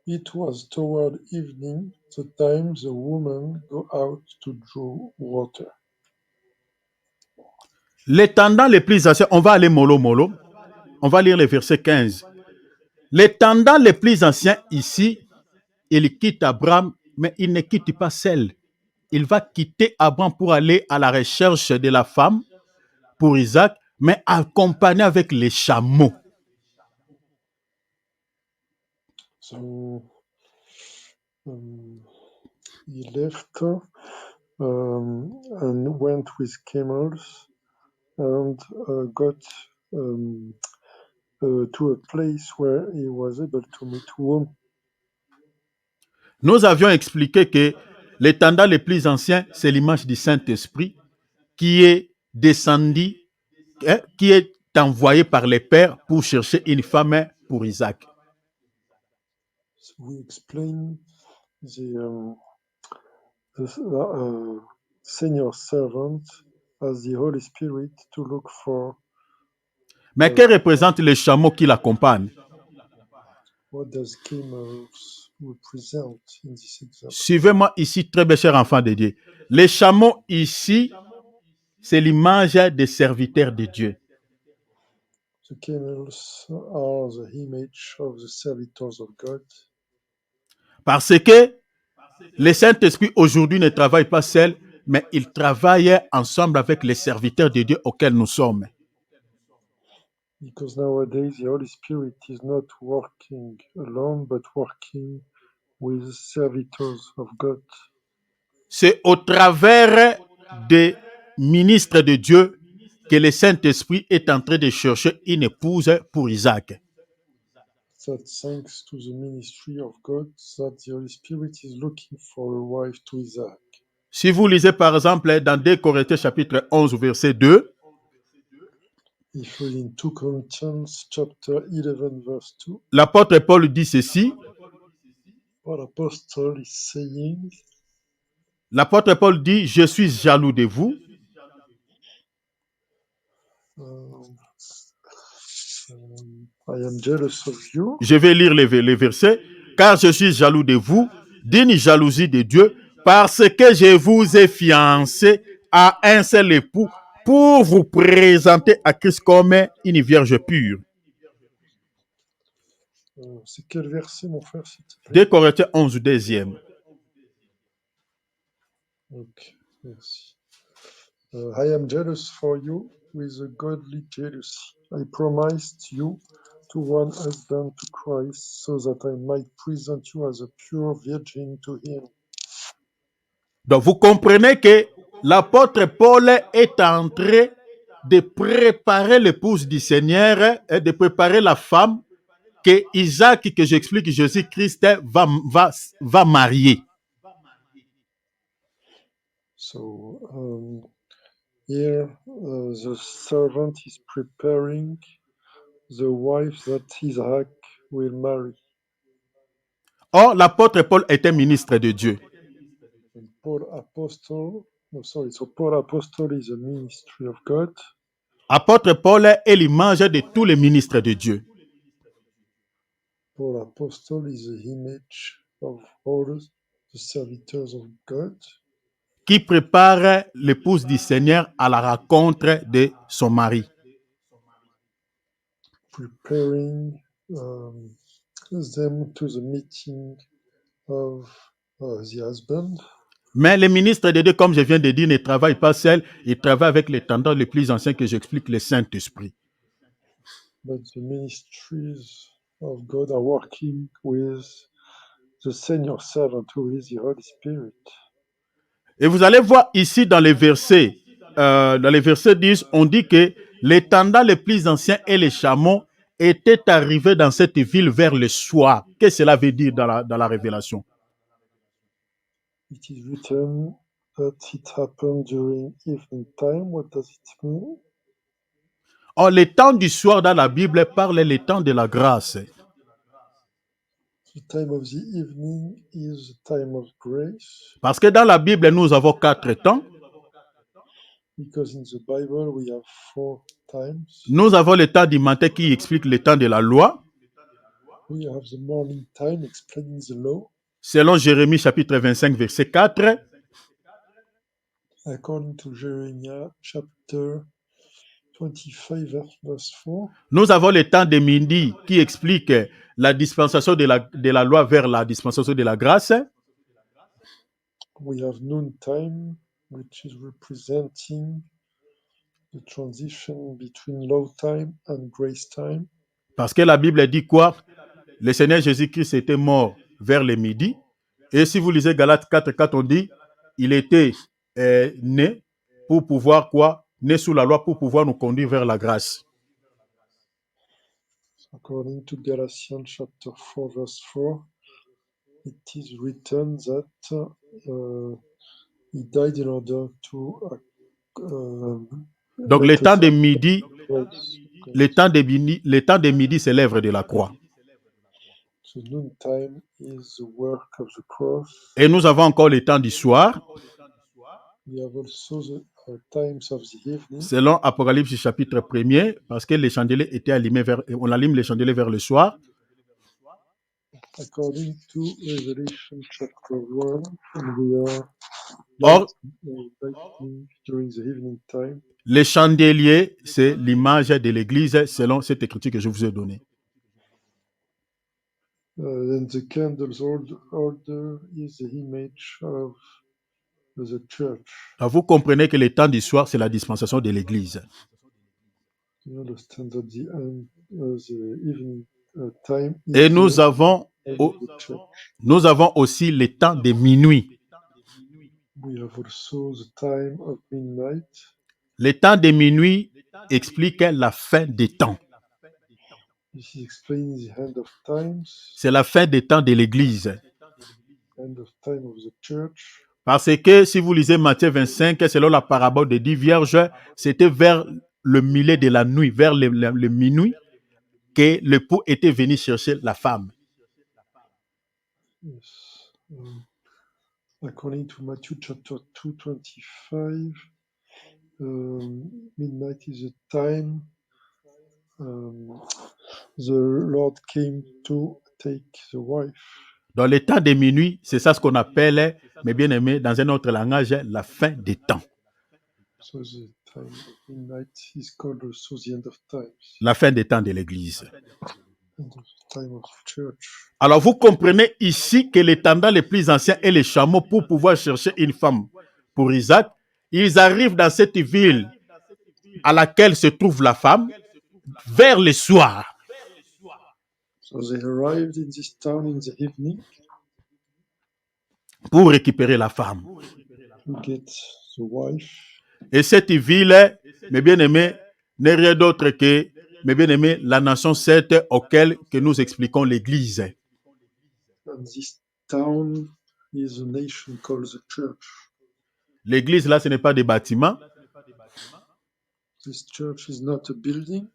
It was toward evening, the time the women go out to draw water. Les tendants les plus anciens, on va aller mollo mollo. On va lire le verset 15. Les tendants les plus anciens ici, ils quittent Abraham, mais ils ne quittent pas celle. Il va quitter Abraham pour aller à la recherche de la femme pour Isaac, mais accompagné avec les chameaux. So he left and went with camels and got to a place where he was able to meet women. Nous avions expliqué que les tendants les plus anciens, c'est l'image du Saint-Esprit qui est descendu, qui est envoyé par les pères pour chercher une femme pour Isaac. So we explain the senior servant as the Holy Spirit to look for. Mais que représente les chameaux qui l'accompagnent? What does camels represent in this example? Suivez-moi ici, très bien cher enfant de Dieu. Les chameaux ici, c'est l'image des serviteurs de Dieu. The camels are the image of the servitors of God. Parce que le Saint-Esprit aujourd'hui ne travaille pas seul, mais il travaille ensemble avec les serviteurs de Dieu auxquels nous sommes. Because nowadays the Holy Spirit is not working alone, but working with servitors of God. C'est au travers des ministres de Dieu que le Saint-Esprit est en train de chercher une épouse pour Isaac. That thanks to the ministry of God, that the Holy Spirit is looking for a wife to Isaac. Si vous lisez par exemple dans 2 Corinthiens chapitre 11 verset 2, If we in 2 Corinthians chapter 11 verse 2, l'apôtre Paul dit ceci. what apostle is saying, L'apôtre Paul dit, je suis jaloux de vous. I am jealous of you. Je vais lire les versets. Car je suis jaloux de vous, d'une jalousie de Dieu, parce que je vous ai fiancé à un seul époux pour vous présenter à Christ comme une vierge pure. C'est quel verset, mon frère, s'il te plaît? 2 Corinthiens 11, deuxième. Ok, merci. I am jealous for you with a godly jealousy. I promised you to one husband, to Christ, so that I might present you as a pure virgin to him. Donc vous comprenez que l'apôtre Paul est en train de préparer l'épouse du Seigneur et de préparer la femme que Isaac, que j'explique, Jésus-Christ va marier. So here the servant is preparing the wife that Isaac will marry. Or, l'apôtre Paul était ministre de Dieu. Paul Apostle is a ministry of God. Apôtre Paul est l'image de tous les ministres de Dieu. Paul Apostle is the image of all the servitors of God. Qui prépare l'épouse du Seigneur à la rencontre de son mari. Preparing them to the meeting of the husband. Mais les ministres de Dieu, comme je viens de dire, ne travaillent pas seuls, ils travaillent avec les tendants les plus anciens que j'explique, le Saint-Esprit. But the ministries of God are working with the senior servant who is the Holy Spirit. Et vous allez voir ici dans les versets 10, on dit que les tendants les plus anciens et les chameaux était arrivé dans cette ville vers le soir. Qu'est-ce que cela veut dire dans la révélation? It is written that it happened during evening time. What does it mean? Or, le temps du soir dans la Bible parle le temps de la grâce. The time of the evening is the time of grace. Parce que dans la Bible, nous avons 4 temps. Because in the Bible we have 4 times. Nous avons le temps du matin qui explique le temps de la loi. We have the morning time explaining the law. Selon Jérémie chapitre 25, verset 4. According to Jeremiah chapter 25, verse 4. Nous avons le temps de midi qui explique la dispensation de la loi vers la dispensation de la grâce. We have noon time, which is representing the transition between law time and grace time. Parce que la Bible dit quoi? Le Seigneur Jésus-Christ était mort vers le midi. Et si vous lisez Galates 4, on dit, il était né pour pouvoir quoi? Né sous la loi pour pouvoir nous conduire vers la grâce. According to Galatians chapter 4, verse 4, it is written that he died in order to donc le temps de midi, le temps de midi, c'est l'œuvre de la croix. So noontime is the work of the cross. Et nous avons encore le temps du soir. We have also the times of the evening. Selon Apocalypse chapitre 1er, parce que les chandeliers étaient allumés on allume les chandeliers vers le soir. According to Revelation chapter 1, we are lighting during the evening time. Les chandeliers, c'est l'image de l'église selon cette écriture que je vous ai donnée. And the candles order is the image of the church. Alors vous comprenez que le temps du soir, c'est la dispensation de l'église. You understand that the evening time is et nous avons aussi le temps de minuit. We have also the time of midnight. Le temps de minuit explique la fin des temps. This explains the end of times. C'est la fin des temps de l'église. End of time of the church. Parce que si vous lisez Matthieu 25, selon la parabole des 10 vierges, c'était vers le milieu de la nuit, vers le minuit, que l'époux était venu chercher la femme. Yes. According to Matthew chapter 2:25, midnight is the time the Lord came to take the wife. Dans le temps de minuit, c'est ça ce qu'on appelle, mes bien-aimés, dans un autre langage, la fin des temps. So the time of midnight is called also the end of times. La fin des temps de l'église. End of time of church. Alors vous comprenez ici que les tendants les plus anciens et les chameaux pour pouvoir chercher une femme pour Isaac, ils arrivent dans cette ville à laquelle se trouve la femme vers le soir. So they arrived in this town in the evening pour récupérer la femme. to get the wife. Et cette ville, mes bien-aimés, n'est rien d'autre que, mes bien-aimés, la nation celte auquel que nous expliquons l'Église. And this town is a nation called the church. L'Église, là, ce n'est pas des bâtiments. This church is not a building.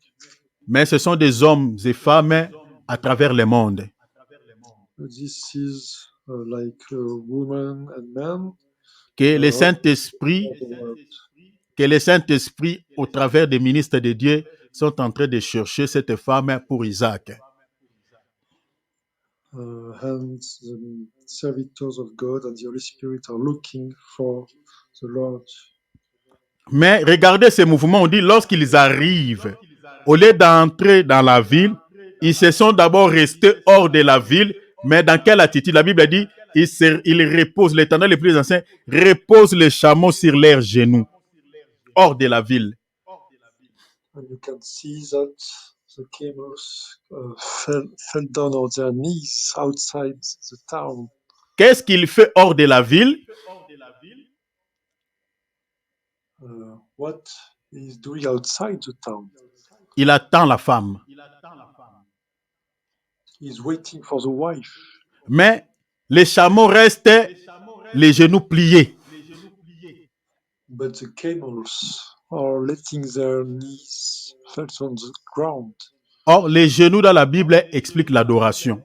Mais ce sont des hommes et femmes à travers le monde. This is like women and men. Que le Saint-Esprit, au travers des ministres de Dieu, sont en train de chercher cette femme pour Isaac. And the servitors of God and the Holy Spirit are looking for the Lord. Mais regardez ces mouvements, on dit lorsqu'ils arrivent, au lieu d'entrer dans la ville, ils se sont d'abord restés hors de la ville, mais dans quelle attitude? La Bible dit, ils reposent, les tendants les plus anciens reposent les chameaux sur leurs genoux, hors de la ville. And you can see that the camels fell down on their knees outside the town. Qu'est-ce qu'il fait hors de la ville? What is doing outside the town? Il attend la femme. He's waiting for the wife. Mais les chameaux restent les genoux pliés. But the camels are letting their knees fall on the ground. Or, les genoux dans la Bible expliquent l'adoration.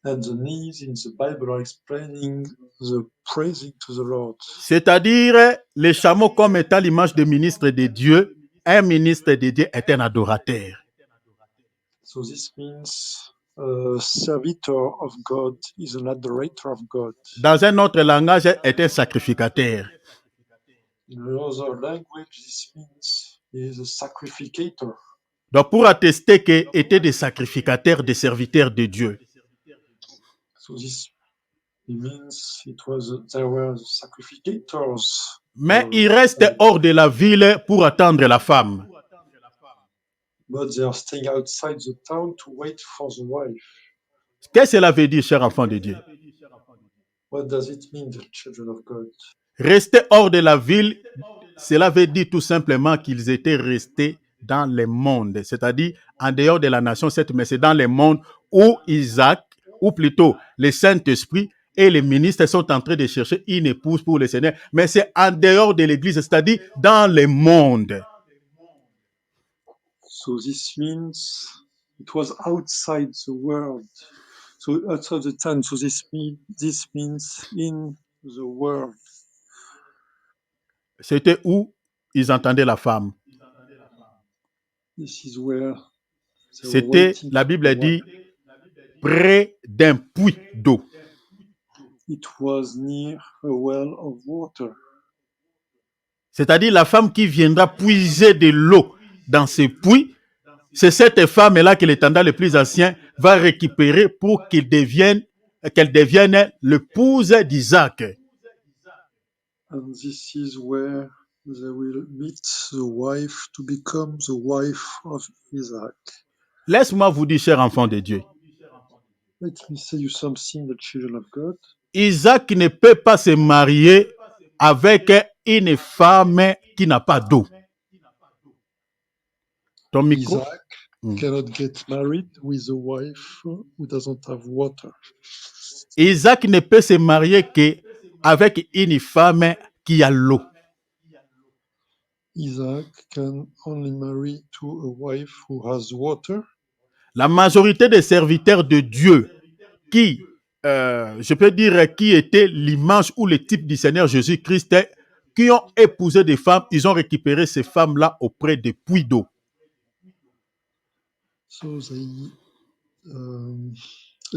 And the knees in the Bible are explaining the praising to the Lord. C'est-à-dire, les chameaux comme étant l'image de ministre de Dieu, un ministre de Dieu est un adorateur. So this means a servitor of God is an adorator of God. Dans un autre langage, est un sacrificateur. In another language, this means he is a sacrificator. Donc, pour attester qu'ils étaient des sacrificateurs, des serviteurs de Dieu. So this means there were sacrificators. Mais ils restent hors de la ville pour attendre la femme. But they are staying outside the town to wait for the wife. Qu'est-ce que cela veut dire, chers enfants de Dieu? What does it mean, the children of God? Rester hors de la ville, cela veut dire tout simplement qu'ils étaient restés dans le monde, c'est-à-dire en dehors de la nation, mais c'est dans le monde où Isaac, ou plutôt le Saint-Esprit et les ministres sont en train de chercher une épouse pour le Seigneur, mais c'est en dehors de l'église, c'est-à-dire dans le monde. So this means it was outside the world. So outside the town. So this means in the world. C'était où ils entendaient la femme. This is where c'était, la Bible dit, près d'un puits d'eau. It was near a well of water. C'est-à-dire la femme qui viendra puiser de l'eau dans ce puits, c'est cette femme-là que l'étendard le plus ancien va récupérer pour qu'elle devienne l'épouse d'Isaac. And this is where they will meet the wife to become the wife of Isaac. Laisse-moi vous dire, chers enfants de Dieu. Let me say you something, the children of God. Isaac ne peut pas se marier avec une femme qui n'a pas d'eau. Ton micro? Isaac cannot get married with a wife who doesn't have water. Isaac ne peut se marier qu'avec une femme qui a l'eau. Isaac can only marry to a wife who has water. La majorité des serviteurs de Dieu qui, je peux dire, qui étaient l'image ou le type du Seigneur Jésus-Christ, qui ont épousé des femmes, ils ont récupéré ces femmes-là auprès des puits d'eau. So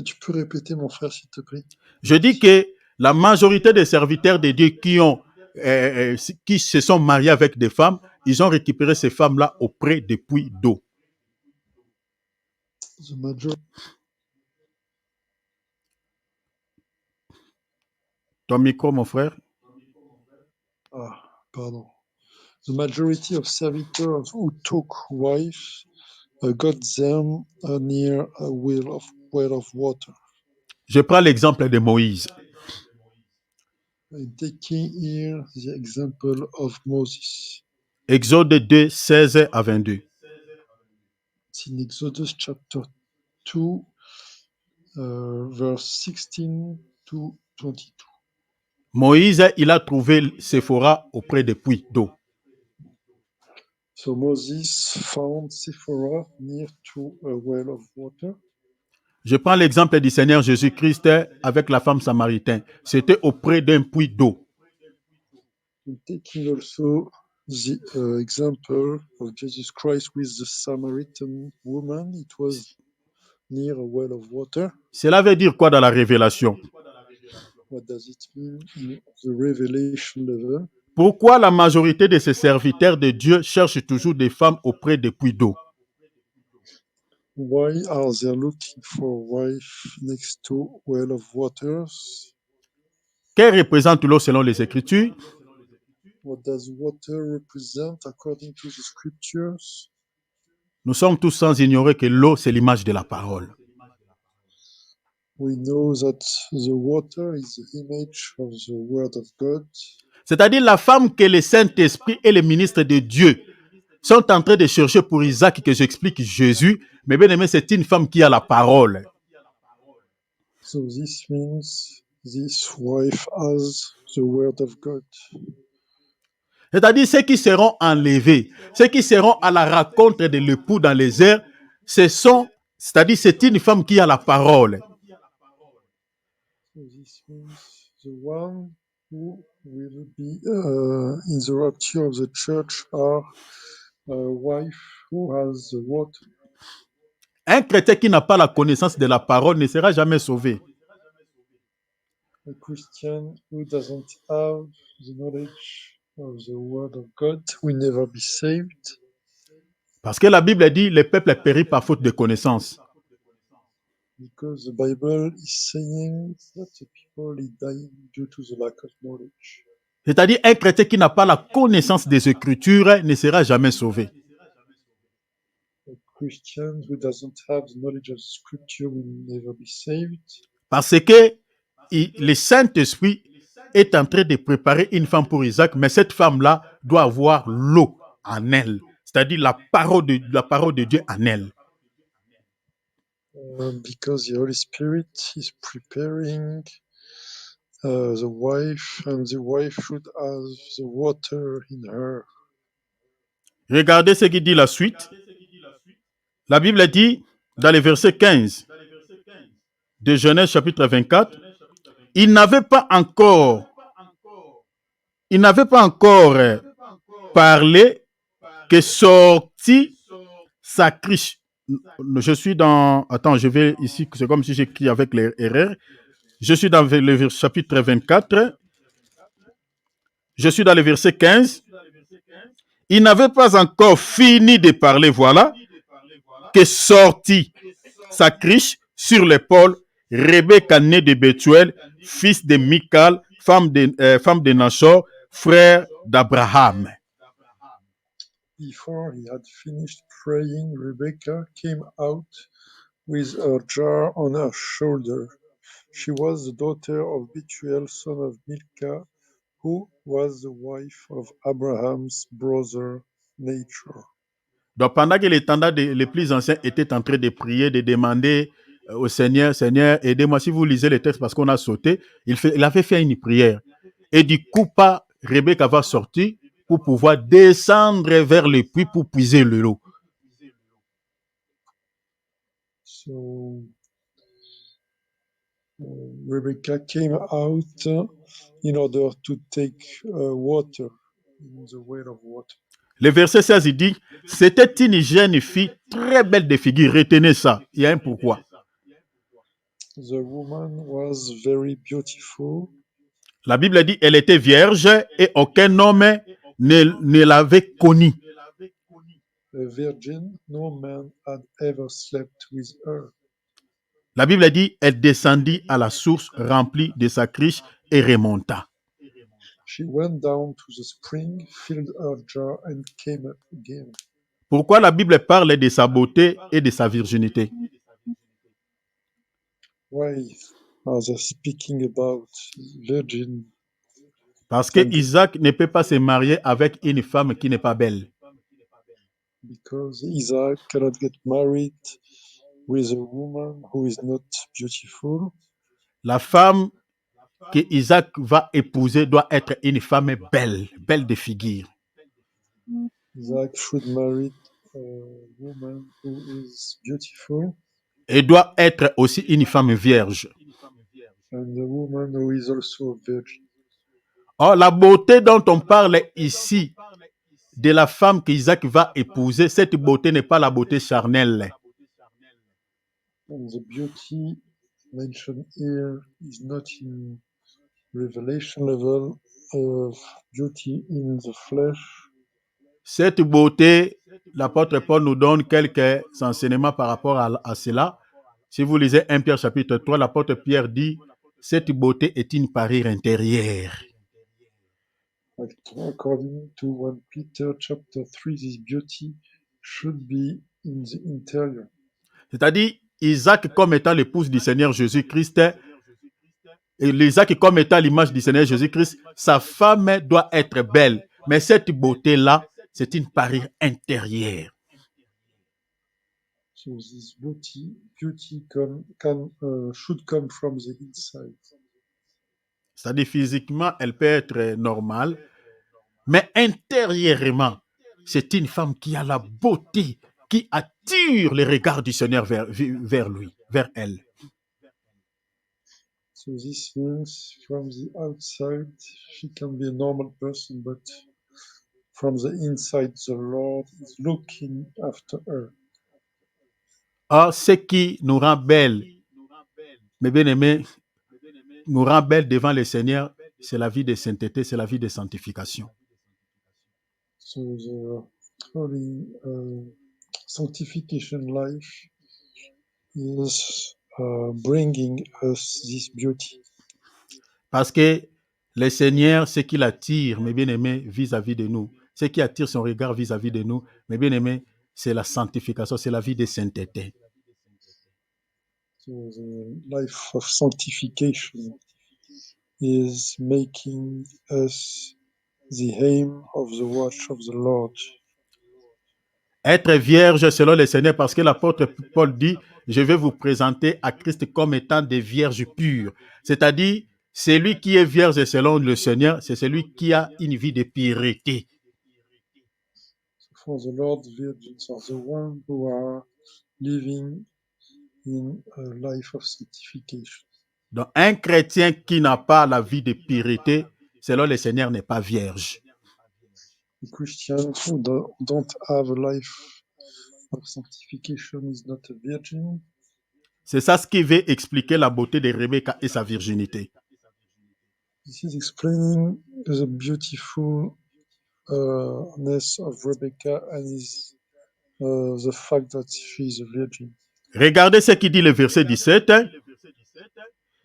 tu peux répéter, mon frère, s'il te plaît? Je dis que la majorité des serviteurs de Dieu qui se sont mariés avec des femmes, ils ont récupéré ces femmes-là auprès des puits d'eau. Ton micro, mon frère. Ah, pardon. The majority of servitors who took wives got them near a well of water. Je prends l'exemple de Moïse. Taking here the example of Moses. Exode 2, 16 à 22. It's in Exodus chapter 2, verse 16 to 22. Moïse, il a trouvé Séphora auprès des puits d'eau. So Moses found Sephora near to a well of water. Je prends l'exemple du Seigneur Jésus-Christ avec la femme samaritaine. C'était auprès d'un puits d'eau. Taking also the example of Jesus Christ with the Samaritan woman, it was near a well of water. Cela veut dire quoi dans la révélation? What does it mean in the revelation level? Pourquoi la majorité de ces serviteurs de Dieu cherchent toujours des femmes auprès des puits d'eau? Why are they looking for a wife next to well of waters? Que représente l'eau selon les Écritures? What does water represent according to the scriptures? Nous sommes tous sans ignorer que l'eau, c'est l'image de la parole. We know that the water is the image of the word of God. C'est-à-dire la femme que le Saint-Esprit et les ministres de Dieu sont en train de chercher pour Isaac, que j'explique Jésus, Mais bien aimé, c'est une femme qui a la parole. So this means this wife has the word of God. C'est-à-dire ceux qui seront enlevés, ceux qui seront à la rencontre de l'époux dans les airs, c'est-à-dire c'est une femme qui a la parole. So this means the one who will be in the rapture of the church are a wife who has the word. Un chrétien qui n'a pas la connaissance de la parole ne sera jamais sauvé. A Christian who doesn't have the knowledge of the word of God will never be saved. Parce que la Bible dit le peuple périt par faute de connaissance. Because the Bible is saying that the people is dying due to the lack of knowledge. C'est-à-dire un chrétien qui n'a pas la connaissance des Écritures ne sera jamais sauvé. A Christian who doesn't have the knowledge of Scripture will never be saved. Parce que le Saint-Esprit est en train de préparer une femme pour Isaac, mais cette femme-là doit avoir l'eau en elle, c'est-à-dire la parole de Dieu en elle. Because the Holy Spirit is preparing the wife, and the wife should have the water in her. Regardez ce qu'il dit la suite. La Bible dit, dans le verset 15 de Genèse chapitre 24, il n'avait pas encore parlé que sortit sa cruche. Je suis dans... Attends, je vais ici, c'est comme si j'écris avec les erreurs. Je suis dans le chapitre 24. Je suis dans le verset 15. Il n'avait pas encore fini de parler, voilà, que sortit sa cruche sur l'épaule Rebecca, née de Bethuel, fils de Michal, femme de Nachor, frère d'Abraham. Before he had finished praying, Rebecca came out with her jar on her shoulder. She was the daughter of Bethuel, son of Milcah, who was the wife of Abraham's brother Nachor. Donc pendant que les plus anciens étaient en train de prier, de demander au Seigneur, Seigneur, aidez-moi. Si vous lisez le texte parce qu'on a sauté, il avait fait une prière. Et du coup, Rebecca va sortir pour pouvoir descendre vers le puits pour puiser l'eau. So Rebecca came out in order to take water, in the well of water. Le verset 16, il dit, c'était une jeune fille très belle de figure. Retenez ça. Il y a un pourquoi. The woman was very beautiful. La Bible dit, elle était vierge et aucun homme ne l'avait connue. A virgin, no man had ever slept with her. La Bible dit, elle descendit à la source remplie de sa cruche et remonta. She went down to the spring, filled her jar, and came up again. Pourquoi la Bible parle de sa beauté et de sa virginité? Why are they speaking about virgin? Parce que Isaac ne peut pas se marier avec une femme qui n'est pas belle. Because Isaac cannot get married with a woman who is not beautiful. La femme que Isaac va épouser doit être une femme belle, belle de figure. Isaac should marry a woman who is beautiful. Et doit être aussi une femme vierge. And a woman who is also a virgin. Or, la beauté dont on parle ici, de la femme qu'Isaac va épouser, cette beauté n'est pas la beauté charnelle. And the beauty mentioned here is not in revelation level of beauty in the flesh. Cette beauté, l'apôtre Paul nous donne quelques enseignements par rapport à cela. Si vous lisez 1 Pierre chapitre 3, l'apôtre Pierre dit, cette beauté est une parure intérieure. According to 1 Peter chapter 3, this beauty should be in the interior. C'est-à-dire, Isaac comme étant l'épouse du Seigneur Jésus-Christ, et Isaac comme étant l'image du Seigneur Jésus-Christ, sa femme doit être belle. Mais cette beauté-là, c'est une parure intérieure. So this beauty should come from the inside. C'est-à-dire physiquement, elle peut être normale, mais intérieurement, c'est une femme qui a la beauté, qui attire les regards du Seigneur vers lui, vers elle. So this means from the outside she can be a normal person, but from the inside the Lord is looking after her. Or, ce qui nous rend belle, mes bien-aimés, nous rend belle devant le Seigneur, c'est la vie de sainteté, c'est la vie de sanctification. So the holy sanctification life is bringing us this beauty. Parce que le Seigneur, ce qui l'attire, mes bien-aimés, vis-à-vis de nous, ce qui attire son regard vis-à-vis de nous, mes bien-aimés, c'est la sanctification, c'est la vie de sainteté. So the life of sanctification is making us the aim of the watch of the Lord. Être vierge selon le Seigneur, parce que l'apôtre Paul dit, je vais vous présenter à Christ comme étant des vierges pures. C'est-à-dire, celui qui est vierge selon le Seigneur, c'est celui qui a une vie de pureté. For the Lord, virgins are the ones who are living in a life of sanctification. Donc, un chrétien qui n'a pas la vie de pureté, selon le Seigneur, n'est pas vierge. The Christian who don't have a life of sanctification is not a virgin. C'est ça ce qui veut expliquer la beauté de Rebecca et sa virginité. This is explaining the beautifulness of Rebecca and the fact that she is a virgin. Regardez ce qu'il dit le verset 17.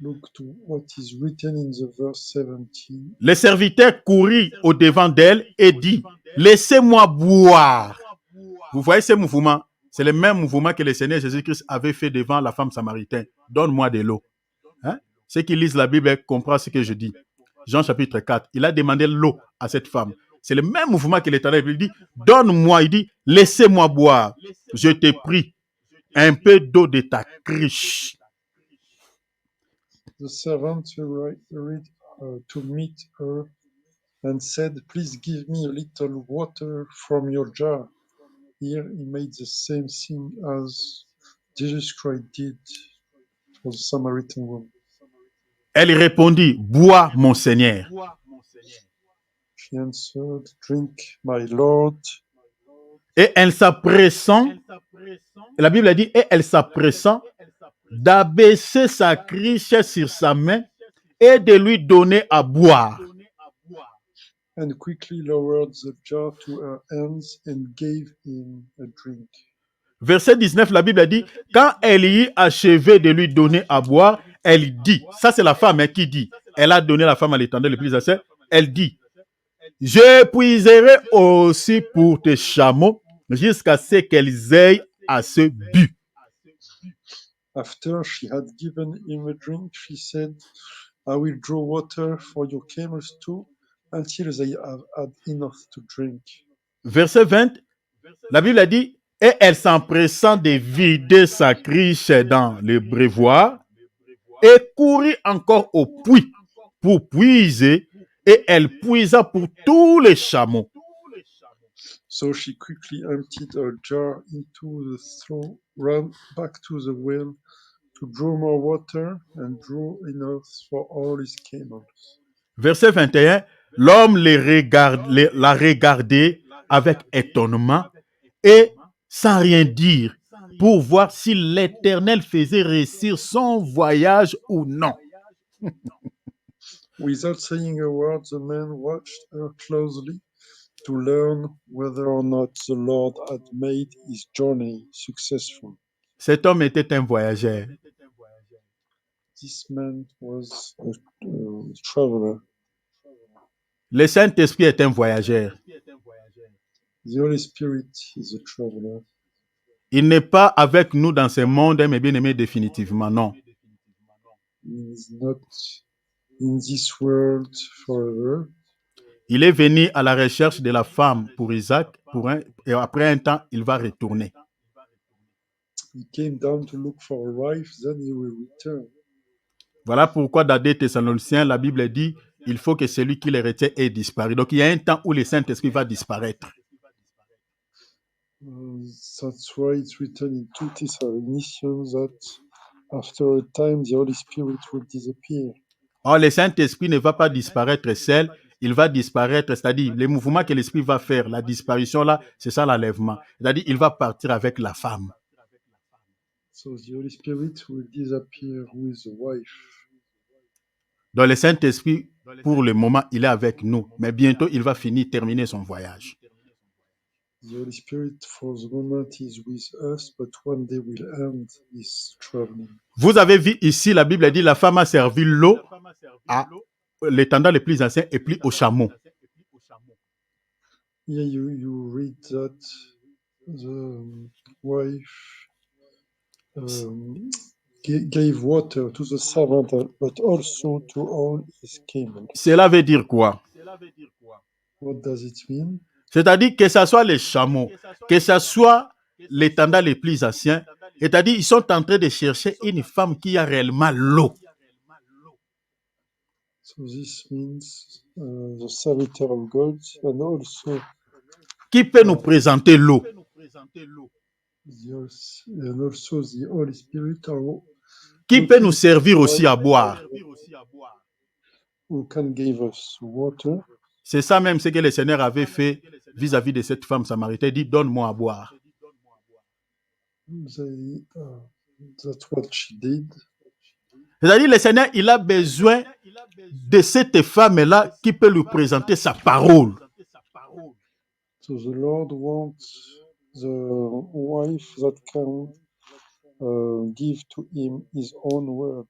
Look to what is written in the verse 17. Le serviteur courut au devant d'elle et dit, laissez-moi boire. Vous voyez ce mouvement? C'est le même mouvement que le Seigneur Jésus-Christ avait fait devant la femme samaritaine. Donne-moi de l'eau. Hein? Ceux qui lisent la Bible comprennent ce que je dis. Jean chapitre 4, il a demandé l'eau à cette femme. C'est le même mouvement que l'Éternel. Il dit, donne-moi, il dit, laissez-moi boire. Je t'ai pris un peu d'eau de ta cruche. The servant hurried to meet her and said, please give me a little water from your jar. Here he made the same thing as Jesus Christ did for the Samaritan woman. Elle répondit, bois mon Seigneur. She answered, drink, my Lord. Et elle s'appressant, la Bible a dit, et elle s'appressant d'abaisser sa cruche sur sa main et de lui donner à boire. And quickly lowered the jar to her hands and gave him a drink. Verset 19, la Bible a dit, quand elle y eut achevé de lui donner à boire, elle dit, ça c'est la femme qui dit, elle a donné la femme à l'Éternel le plus assez, elle dit, je puiserai aussi pour tes chameaux jusqu'à ce qu'elles aient à ce but. After she had given him a drink, she said, I will draw water for your camels too, until they have had enough to drink. Verset 20, la Bible a dit, et elle s'empressant de vider sa cruche dans le brévoire et courut encore au puits pour puiser, et elle puisa pour tous les chameaux. So she quickly emptied her jar into the trough, ran back to the well to draw more water, and drew enough for all his camels. Verset 21, l'homme la regardait avec étonnement et sans rien dire pour voir si l'Éternel faisait réussir son voyage ou non. Without saying a word, the man watched her closely to learn whether or not the Lord had made his journey successful. Cet homme était un voyageur. This man was a traveler. Le Saint-Esprit est un voyageur. The Holy Spirit is a traveler. Il n'est pas avec nous dans ce monde, mais bien aimé définitivement, non. He is not in this world forever. Il est venu à la recherche de la femme pour Isaac, et après un temps, il va retourner. he came down to look for a wife, then he will return. Voilà pourquoi dans 2 Thessaloniciens, la Bible dit il faut que celui qui les retient ait disparu. Donc il y a un temps où le Saint-Esprit va disparaître. That's why it's written in 2 Thessalonians that after a time the Holy Spirit will disappear. Or, le Saint-Esprit ne va pas disparaître seul, il va disparaître, c'est-à-dire les mouvements que l'Esprit va faire, la disparition là, c'est ça l'enlèvement. C'est-à-dire il va partir avec la femme. So the Holy Spirit will disappear with the wife. Donc le Saint-Esprit, pour le moment, il est avec nous, mais bientôt il va terminer son voyage. The Holy Spirit for the moment is with us, but one day will end his traveling. Vous avez vu ici, la Bible dit la femme a servi l'eau à l'étendard le plus ancien et puis au chameau. Yeah, you read that the wife gave water to the servant, but also to all his camels. Cela veut dire quoi? What does it mean? C'est-à-dire que ce soit les chameaux, que ce soit l'étendard les plus anciens, c'est-à-dire ils sont en train de chercher une femme qui a réellement l'eau. So this means the servitor of God and also qui peut nous présenter l'eau. and also the Holy Spirit Qui peut nous servir aussi à boire. who can give us water. C'est ça même ce que le Seigneur avait fait vis-à-vis de cette femme samaritaine. Il dit, donne-moi à boire. That's what she did. C'est-à-dire, le Seigneur, il a besoin de cette femme-là qui peut lui présenter sa parole. So the Lord wants the wife that can give to him his own word.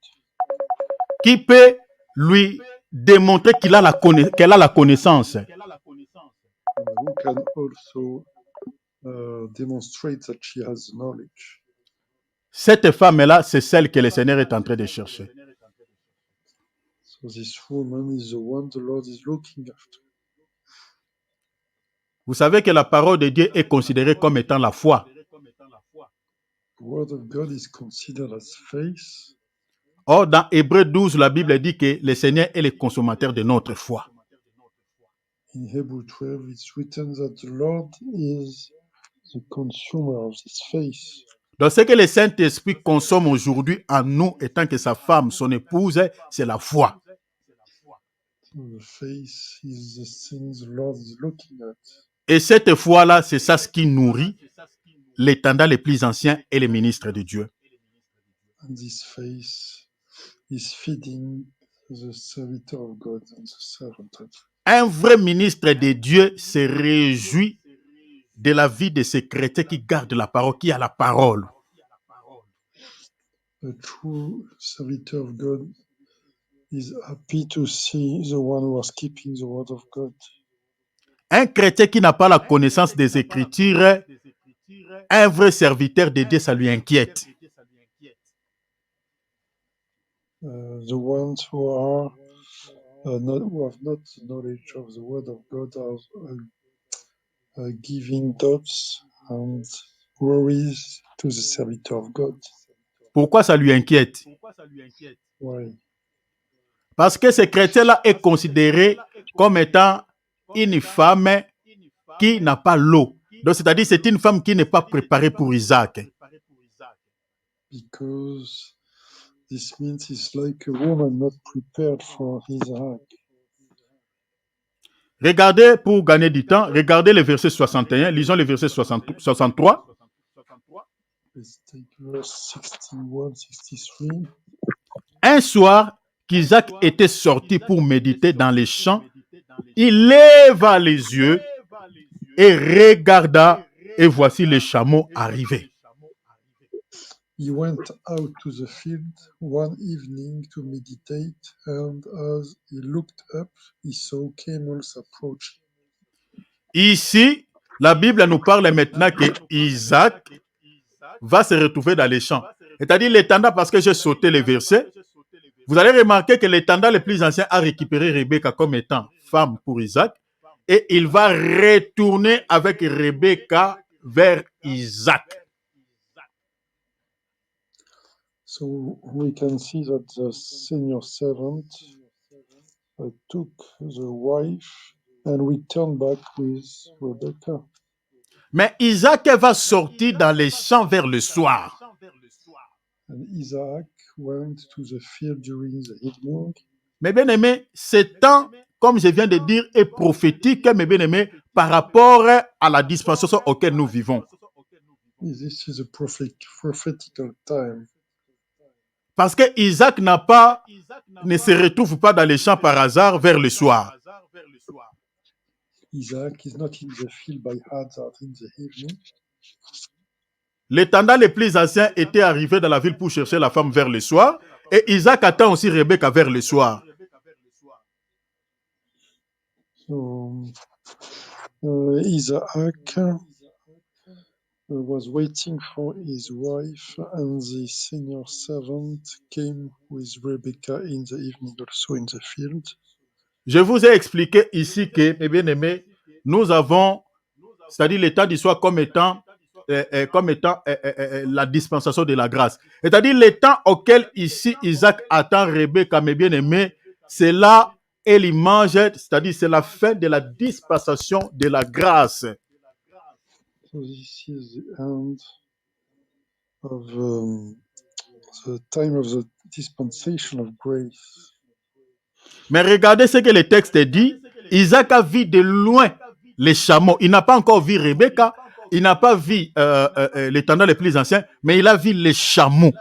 Qui peut lui démontrer qu'elle a la connaissance. Who can also demonstrate that she has knowledge. Cette femme-là, c'est celle que le Seigneur est en train de chercher. So this woman is the one the Lord is looking after. Vous savez que la parole de Dieu est considérée comme étant la foi. The word of God is considered as faith. Or, dans Hébreux 12, la Bible dit que le Seigneur est le consommateur de notre foi. In Hebrew 12, it's written that the Lord is the consumer of this faith. Donc, ce que le Saint-Esprit consomme aujourd'hui en nous, étant que sa femme, son épouse, c'est la foi. So the faith is the things the Lord is looking at. Et cette foi-là, c'est ça ce qui nourrit l'étendard les plus anciens et les ministres de Dieu. And this faith is feeding the servitor of God and the servant of God. Un vrai ministre de Dieu se réjouit de la vie de ces chrétiens qui gardent la parole, qui a la parole. A true servitor of God is happy to see the one who is keeping the word of God. Un chrétien qui n'a pas la connaissance des Écritures, un vrai serviteur de Dieu, ça lui inquiète. The ones who are who have not the knowledge of the word of God are giving doubts and worries to the servitor of God. Pourquoi ça lui inquiète? Why? Parce que ce chrétien-là est considéré comme étant une femme qui n'a pas l'eau. Donc, c'est-à-dire c'est une femme qui n'est pas préparée pour Isaac. Because this means it's like a woman not prepared for Isaac. Regardez, pour gagner du temps, regardez le verset 61, lisons le verset 63. Let's take verse 61, 63. Un soir, qu'Isaac était sorti pour méditer dans les champs, il leva les yeux et regarda, et voici les chameaux arriver. He went out to the field one evening to meditate, and as he looked up, he saw camels approaching. Ici, la Bible nous parle maintenant que Isaac va se retrouver dans les champs. C'est-à-dire l'étendard, parce que j'ai sauté les versets, vous allez remarquer que l'étendard le plus ancien a récupéré Rebecca comme étant femme pour Isaac, et il va retourner avec Rebecca vers Isaac. So we can see that the senior servant took the wife and returned back with Rebecca. Mais Isaac va sortir dans les champs vers le soir. And Isaac went to the field during the evening. Mes bien-aimés, ce temps, comme je viens de dire, est prophétique, mes bien-aimés, par rapport à la dispensation auquel nous vivons. This is a prophetical time. Parce que Isaac ne se retrouve pas dans les champs par hasard vers le soir. Isaac is not in the field by hazard in the evening. Les tendants les plus anciens étaient arrivés dans la ville pour chercher la femme vers le soir. Et Isaac attend aussi Rebecca vers le soir. So Isaac was waiting for his wife, and the senior servant came with Rebecca in the evening, also in the field. Je vous ai expliqué ici que, mes bien-aimés, nous avons, c'est-à-dire l'état d'histoire comme étant la dispensation de la grâce. C'est-à-dire le temps auquel ici Isaac attend Rebecca, mes bien-aimés, c'est là et l'image, c'est-à-dire c'est la fin de la dispensation de la grâce. So this is the end of the time of the dispensation of grace. Mais regardez ce que le texte dit. Isaac a vu de loin les chameaux. Il n'a pas encore vu Rebecca. Il n'a pas vu les tendants les plus anciens, mais il a vu les chameaux.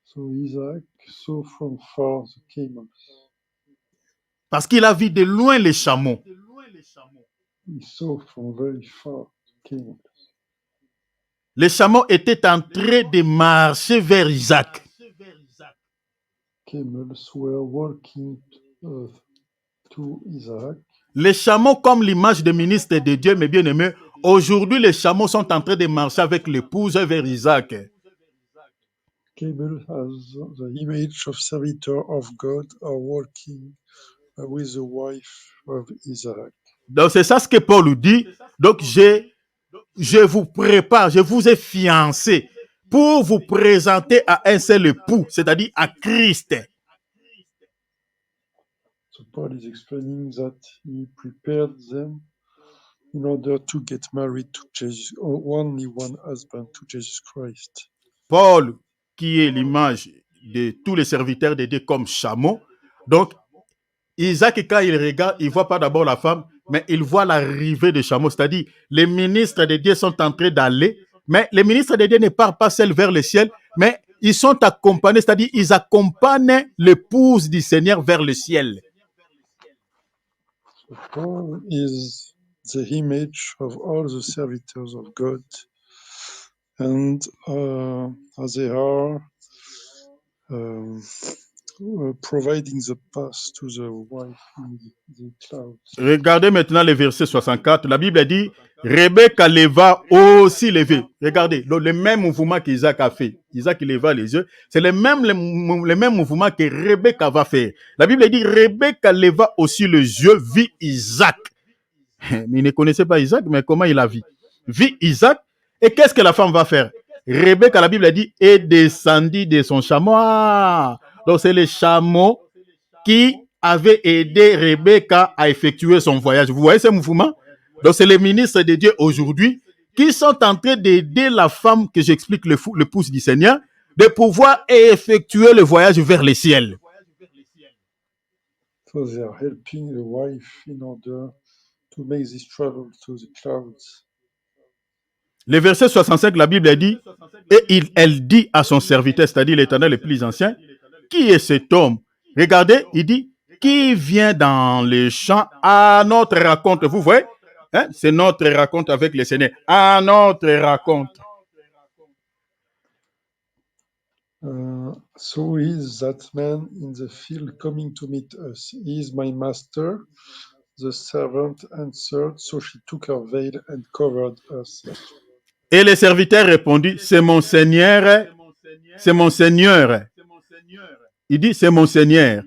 So Isaac saw from far the camels. Parce qu'il a vu de loin les chameaux. He saw from very far the camels. Les chameaux étaient en train de marcher vers Isaac. Camels were walking to Isaac. Les chameaux, comme l'image des ministres de Dieu, mes bien-aimés, aujourd'hui, les chameaux sont en train de marcher avec l'épouse vers Isaac. Camels, as the image of servitor of God, are walking with the wife of Isaac. Donc, c'est ça ce que Paul dit. Donc, je vous prépare, je vous ai fiancé pour vous présenter à un seul époux, c'est-à-dire à Christ. So Paul is explaining that he prepared them in order to get married to Jesus, or only one husband, to Jesus Christ. Paul, qui est l'image de tous les serviteurs de Dieu comme chameau. Donc, Isaac, quand il regarde, il ne voit pas d'abord la femme, mais il voit l'arrivée des chameaux. C'est-à-dire, les ministres de Dieu sont en train d'aller, mais les ministres de Dieu ne partent pas seuls vers le ciel, mais ils sont accompagnés, c'est-à-dire, ils accompagnent l'épouse du Seigneur vers le ciel. So Paul is the image of all the servitors of God, and they are providing the path to the wife in the clouds. Regardez maintenant le verset 64. La Bible dit, Rebecca leva aussi les yeux. Regardez, le même mouvement qu'Isaac a fait. Isaac leva les yeux. C'est le même mouvement que Rebecca va faire. La Bible dit, Rebecca leva aussi les yeux, vit Isaac. Mais il ne connaissait pas Isaac, mais comment il a vu? Vit Isaac. Et qu'est-ce que la femme va faire? Rebecca, la Bible dit, est descendue de son chameau. Donc c'est le chameau qui avait aidé Rebecca à effectuer son voyage. Vous voyez ce mouvement? Donc, c'est les ministres de Dieu aujourd'hui qui sont en train d'aider la femme, que j'explique, l'épouse du Seigneur, de pouvoir effectuer le voyage vers le ciel. So they are helping the wife in order to make this travel to the clouds. Le verset 65, la Bible dit, et elle dit à son serviteur, c'est-à-dire l'Éternel le plus ancien, qui est cet homme? Regardez, il dit, qui vient dans les champs à notre raconte. Vous voyez, hein? C'est notre raconte avec le Seigneur. À notre raconte. So is that man in the field coming to meet us? He is my master. The servant answered, so she took her veil and covered herself. Et le serviteur répondit, c'est mon Seigneur, c'est mon Seigneur. Il dit, c'est mon Seigneur.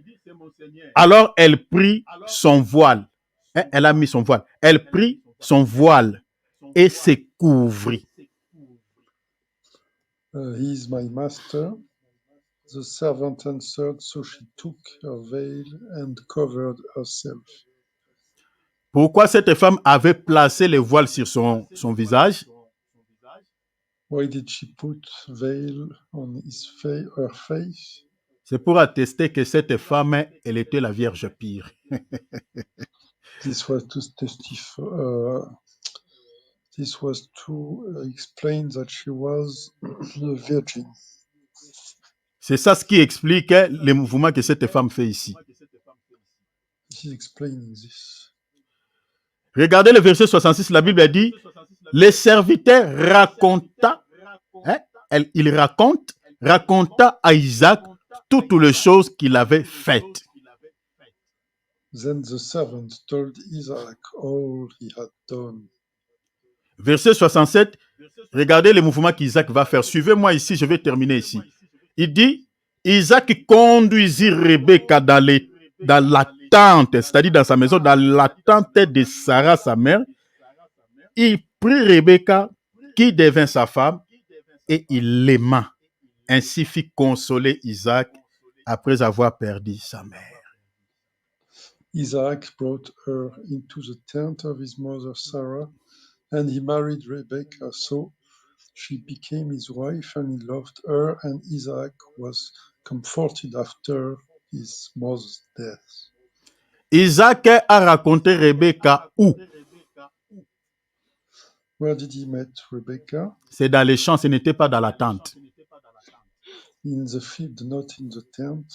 Alors elle prit son voile. Elle a mis son voile. Elle prit son voile et se couvrit. He is my master. The servant answered, so she took her veil and covered herself. Pourquoi cette femme avait placé le voile sur son visage? Why did she put veil on her face? C'est pour attester que cette femme, elle était la Vierge pure. This was to testify. This was to explain that she was a virgin. C'est ça ce qui explique les mouvements que cette femme fait ici. She's explaining this. Regardez le verset 66, la Bible dit, les serviteurs raconta, il raconta à Isaac toutes les choses qu'il avait faites. Then the servant told Isaac all he had done. Verset 67, regardez les mouvements qu'Isaac va faire. Suivez-moi ici, je vais terminer ici. Il dit, Isaac conduisit Rebecca dans la tente, c'est-à-dire dans sa maison, dans la tente de Sarah, sa mère. Il prit Rebecca, qui devint sa femme, et il l'aima. Ainsi fit consoler Isaac après avoir perdu sa mère. Isaac brought her into the tent of his mother Sarah, and he married Rebekah. So she became his wife, and he loved her, and Isaac was comforted after his mother's death. Isaac a raconté Rebecca où? Where did he meet Rebekah? C'est dans les champs, ce n'était pas dans la tente. In the field, not in the tent.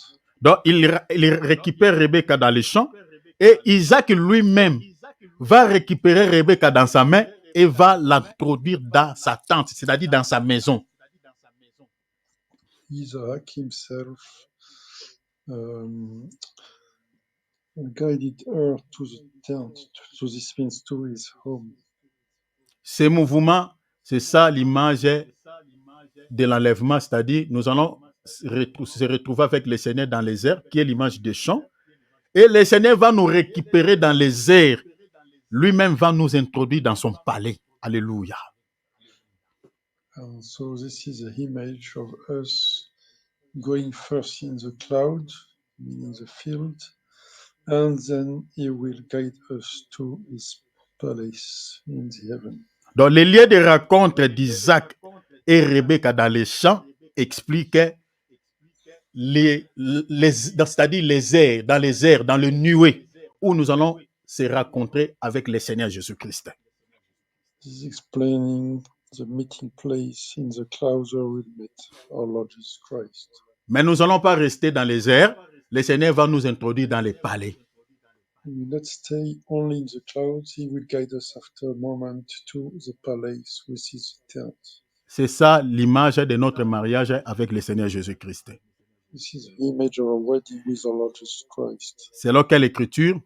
Donc, il récupère Rebecca dans les champs et Isaac lui-même va récupérer Rebecca dans sa main et va l'introduire dans sa tente, c'est-à-dire dans sa maison. Isaac himself guided her to the tent, so this means to his home. Ces mouvements, c'est ça l'image de l'enlèvement, c'est-à-dire nous allons se retrouver avec le Seigneur dans les airs, qui est l'image des champs, et le Seigneur va nous récupérer dans les airs. Lui-même va nous introduire dans son palais. Alléluia. And so this is the image of us going first in the cloud, meaning the field, and then he will guide us to his palace in the heaven. Donc, les lieux de rencontre d'Isaac et Rebecca dans les champs expliquent c'est-à-dire les airs, dans le nuée, où nous allons se rencontrer avec le Seigneur Jésus-Christ. This is explaining the meeting place in the clouds where we'll meet our Lord Jesus Christ. Mais nous n'allons pas rester dans les airs. Le Seigneur va nous introduire dans les palais. We will not stay only in the clouds. He will guide us after a moment to the palace, which is the tent. C'est ça l'image de notre mariage avec le Seigneur Jésus-Christ. This is the image of our wedding with our Lord Jesus Christ. Selon quelle écriture?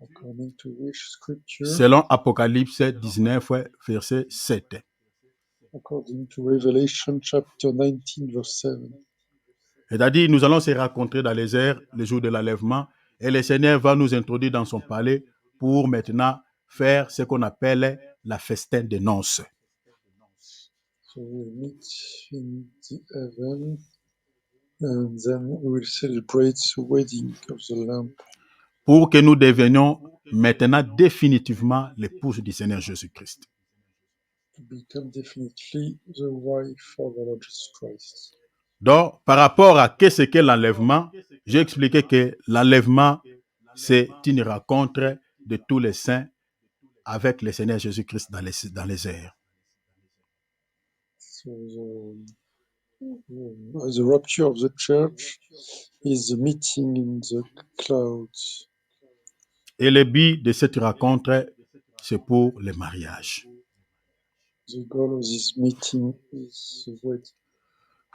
According to which scripture? Selon Apocalypse 19, verset 7. According to Revelation chapter 19, verse 7. C'est-à-dire, nous allons se rencontrer dans les airs le jour de l'enlèvement et le Seigneur va nous introduire dans son palais pour maintenant faire ce qu'on appelle la festin de noces. So we'll meet in the heaven and then we will celebrate the wedding of the Lamb. Pour que nous devenions maintenant définitivement l'épouse du Seigneur Jésus-Christ. To become definitely the wife of our Lord Jesus Christ. Donc, par rapport à ce qu'est l'enlèvement, j'ai expliqué que l'enlèvement, c'est une rencontre de tous les saints avec le Seigneur Jésus-Christ dans les airs. So the rapture of the church is the meeting in the clouds. Et le but de cette rencontre, c'est pour le mariage. The goal of this meeting is the wedding.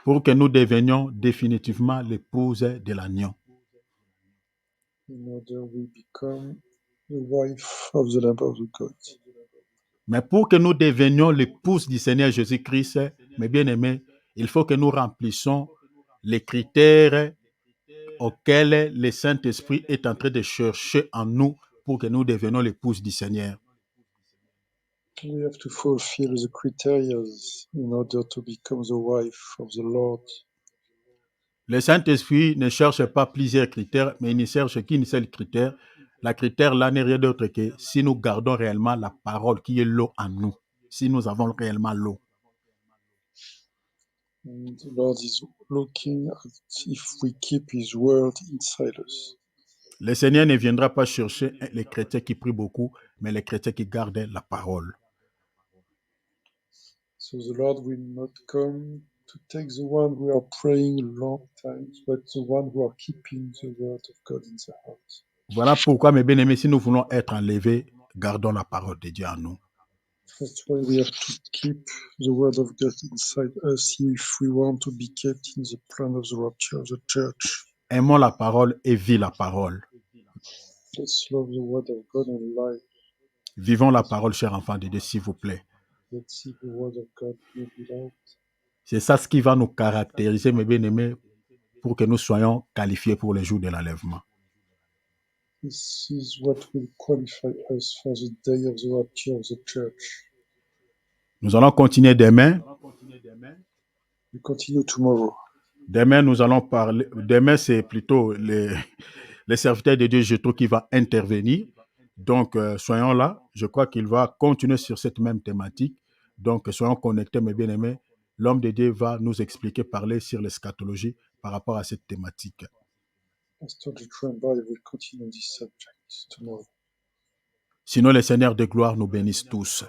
Pour que nous devenions définitivement l'épouse de l'agneau. In order we become the wife of the Lamb of God. Mais pour que nous devenions l'épouse du Seigneur Jésus-Christ, mes bien-aimés, il faut que nous remplissions les critères auxquels le Saint-Esprit est en train de chercher en nous pour que nous devenions l'épouse du Seigneur. We have to fulfill the criteria in order to become the wife of the Lord. Le Saint-Esprit ne cherche pas plusieurs critères, mais il ne cherche qu'une seule critère. La critère là n'est rien d'autre que si nous gardons réellement la parole qui est l'eau en nous, si nous avons réellement l'eau. And the Lord is looking at if we keep His word inside us. Le Seigneur ne viendra pas chercher les chrétiens qui prient beaucoup, mais les chrétiens qui gardent la parole. So the Lord will not come to take the one who are praying long times, but the one who are keeping the word of God in their heart. Voilà pourquoi, mes bien-aimés, si nous voulons être enlevés, gardons la parole de Dieu en nous. That's why we have to keep the word of God inside us if we want to be kept in the plan of the rapture of the church. Aimons la parole et vivons la parole. Let's love the word of God and life. Vivons la parole, chers enfants de Dieu, s'il vous plaît. Let's see the word of God live it out. C'est ça ce qui va nous caractériser, mes bien-aimés, pour que nous soyons qualifiés pour le jour de l'enlèvement. This is what will qualify us for the day of the rapture of the church. Nous allons continuer demain. We continue tomorrow. Demain, nous allons parler. Demain, c'est plutôt les serviteurs de Dieu, je trouve, qui va intervenir. Donc, soyons là. Je crois qu'il va continuer sur cette même thématique. Donc, soyons connectés, mes bien-aimés. L'homme de Dieu va nous expliquer, parler sur l'eschatologie par rapport à cette thématique. Pastor Tremba will continue on this subject tomorrow. Sinon, le Seigneur de gloire nous bénisse tous.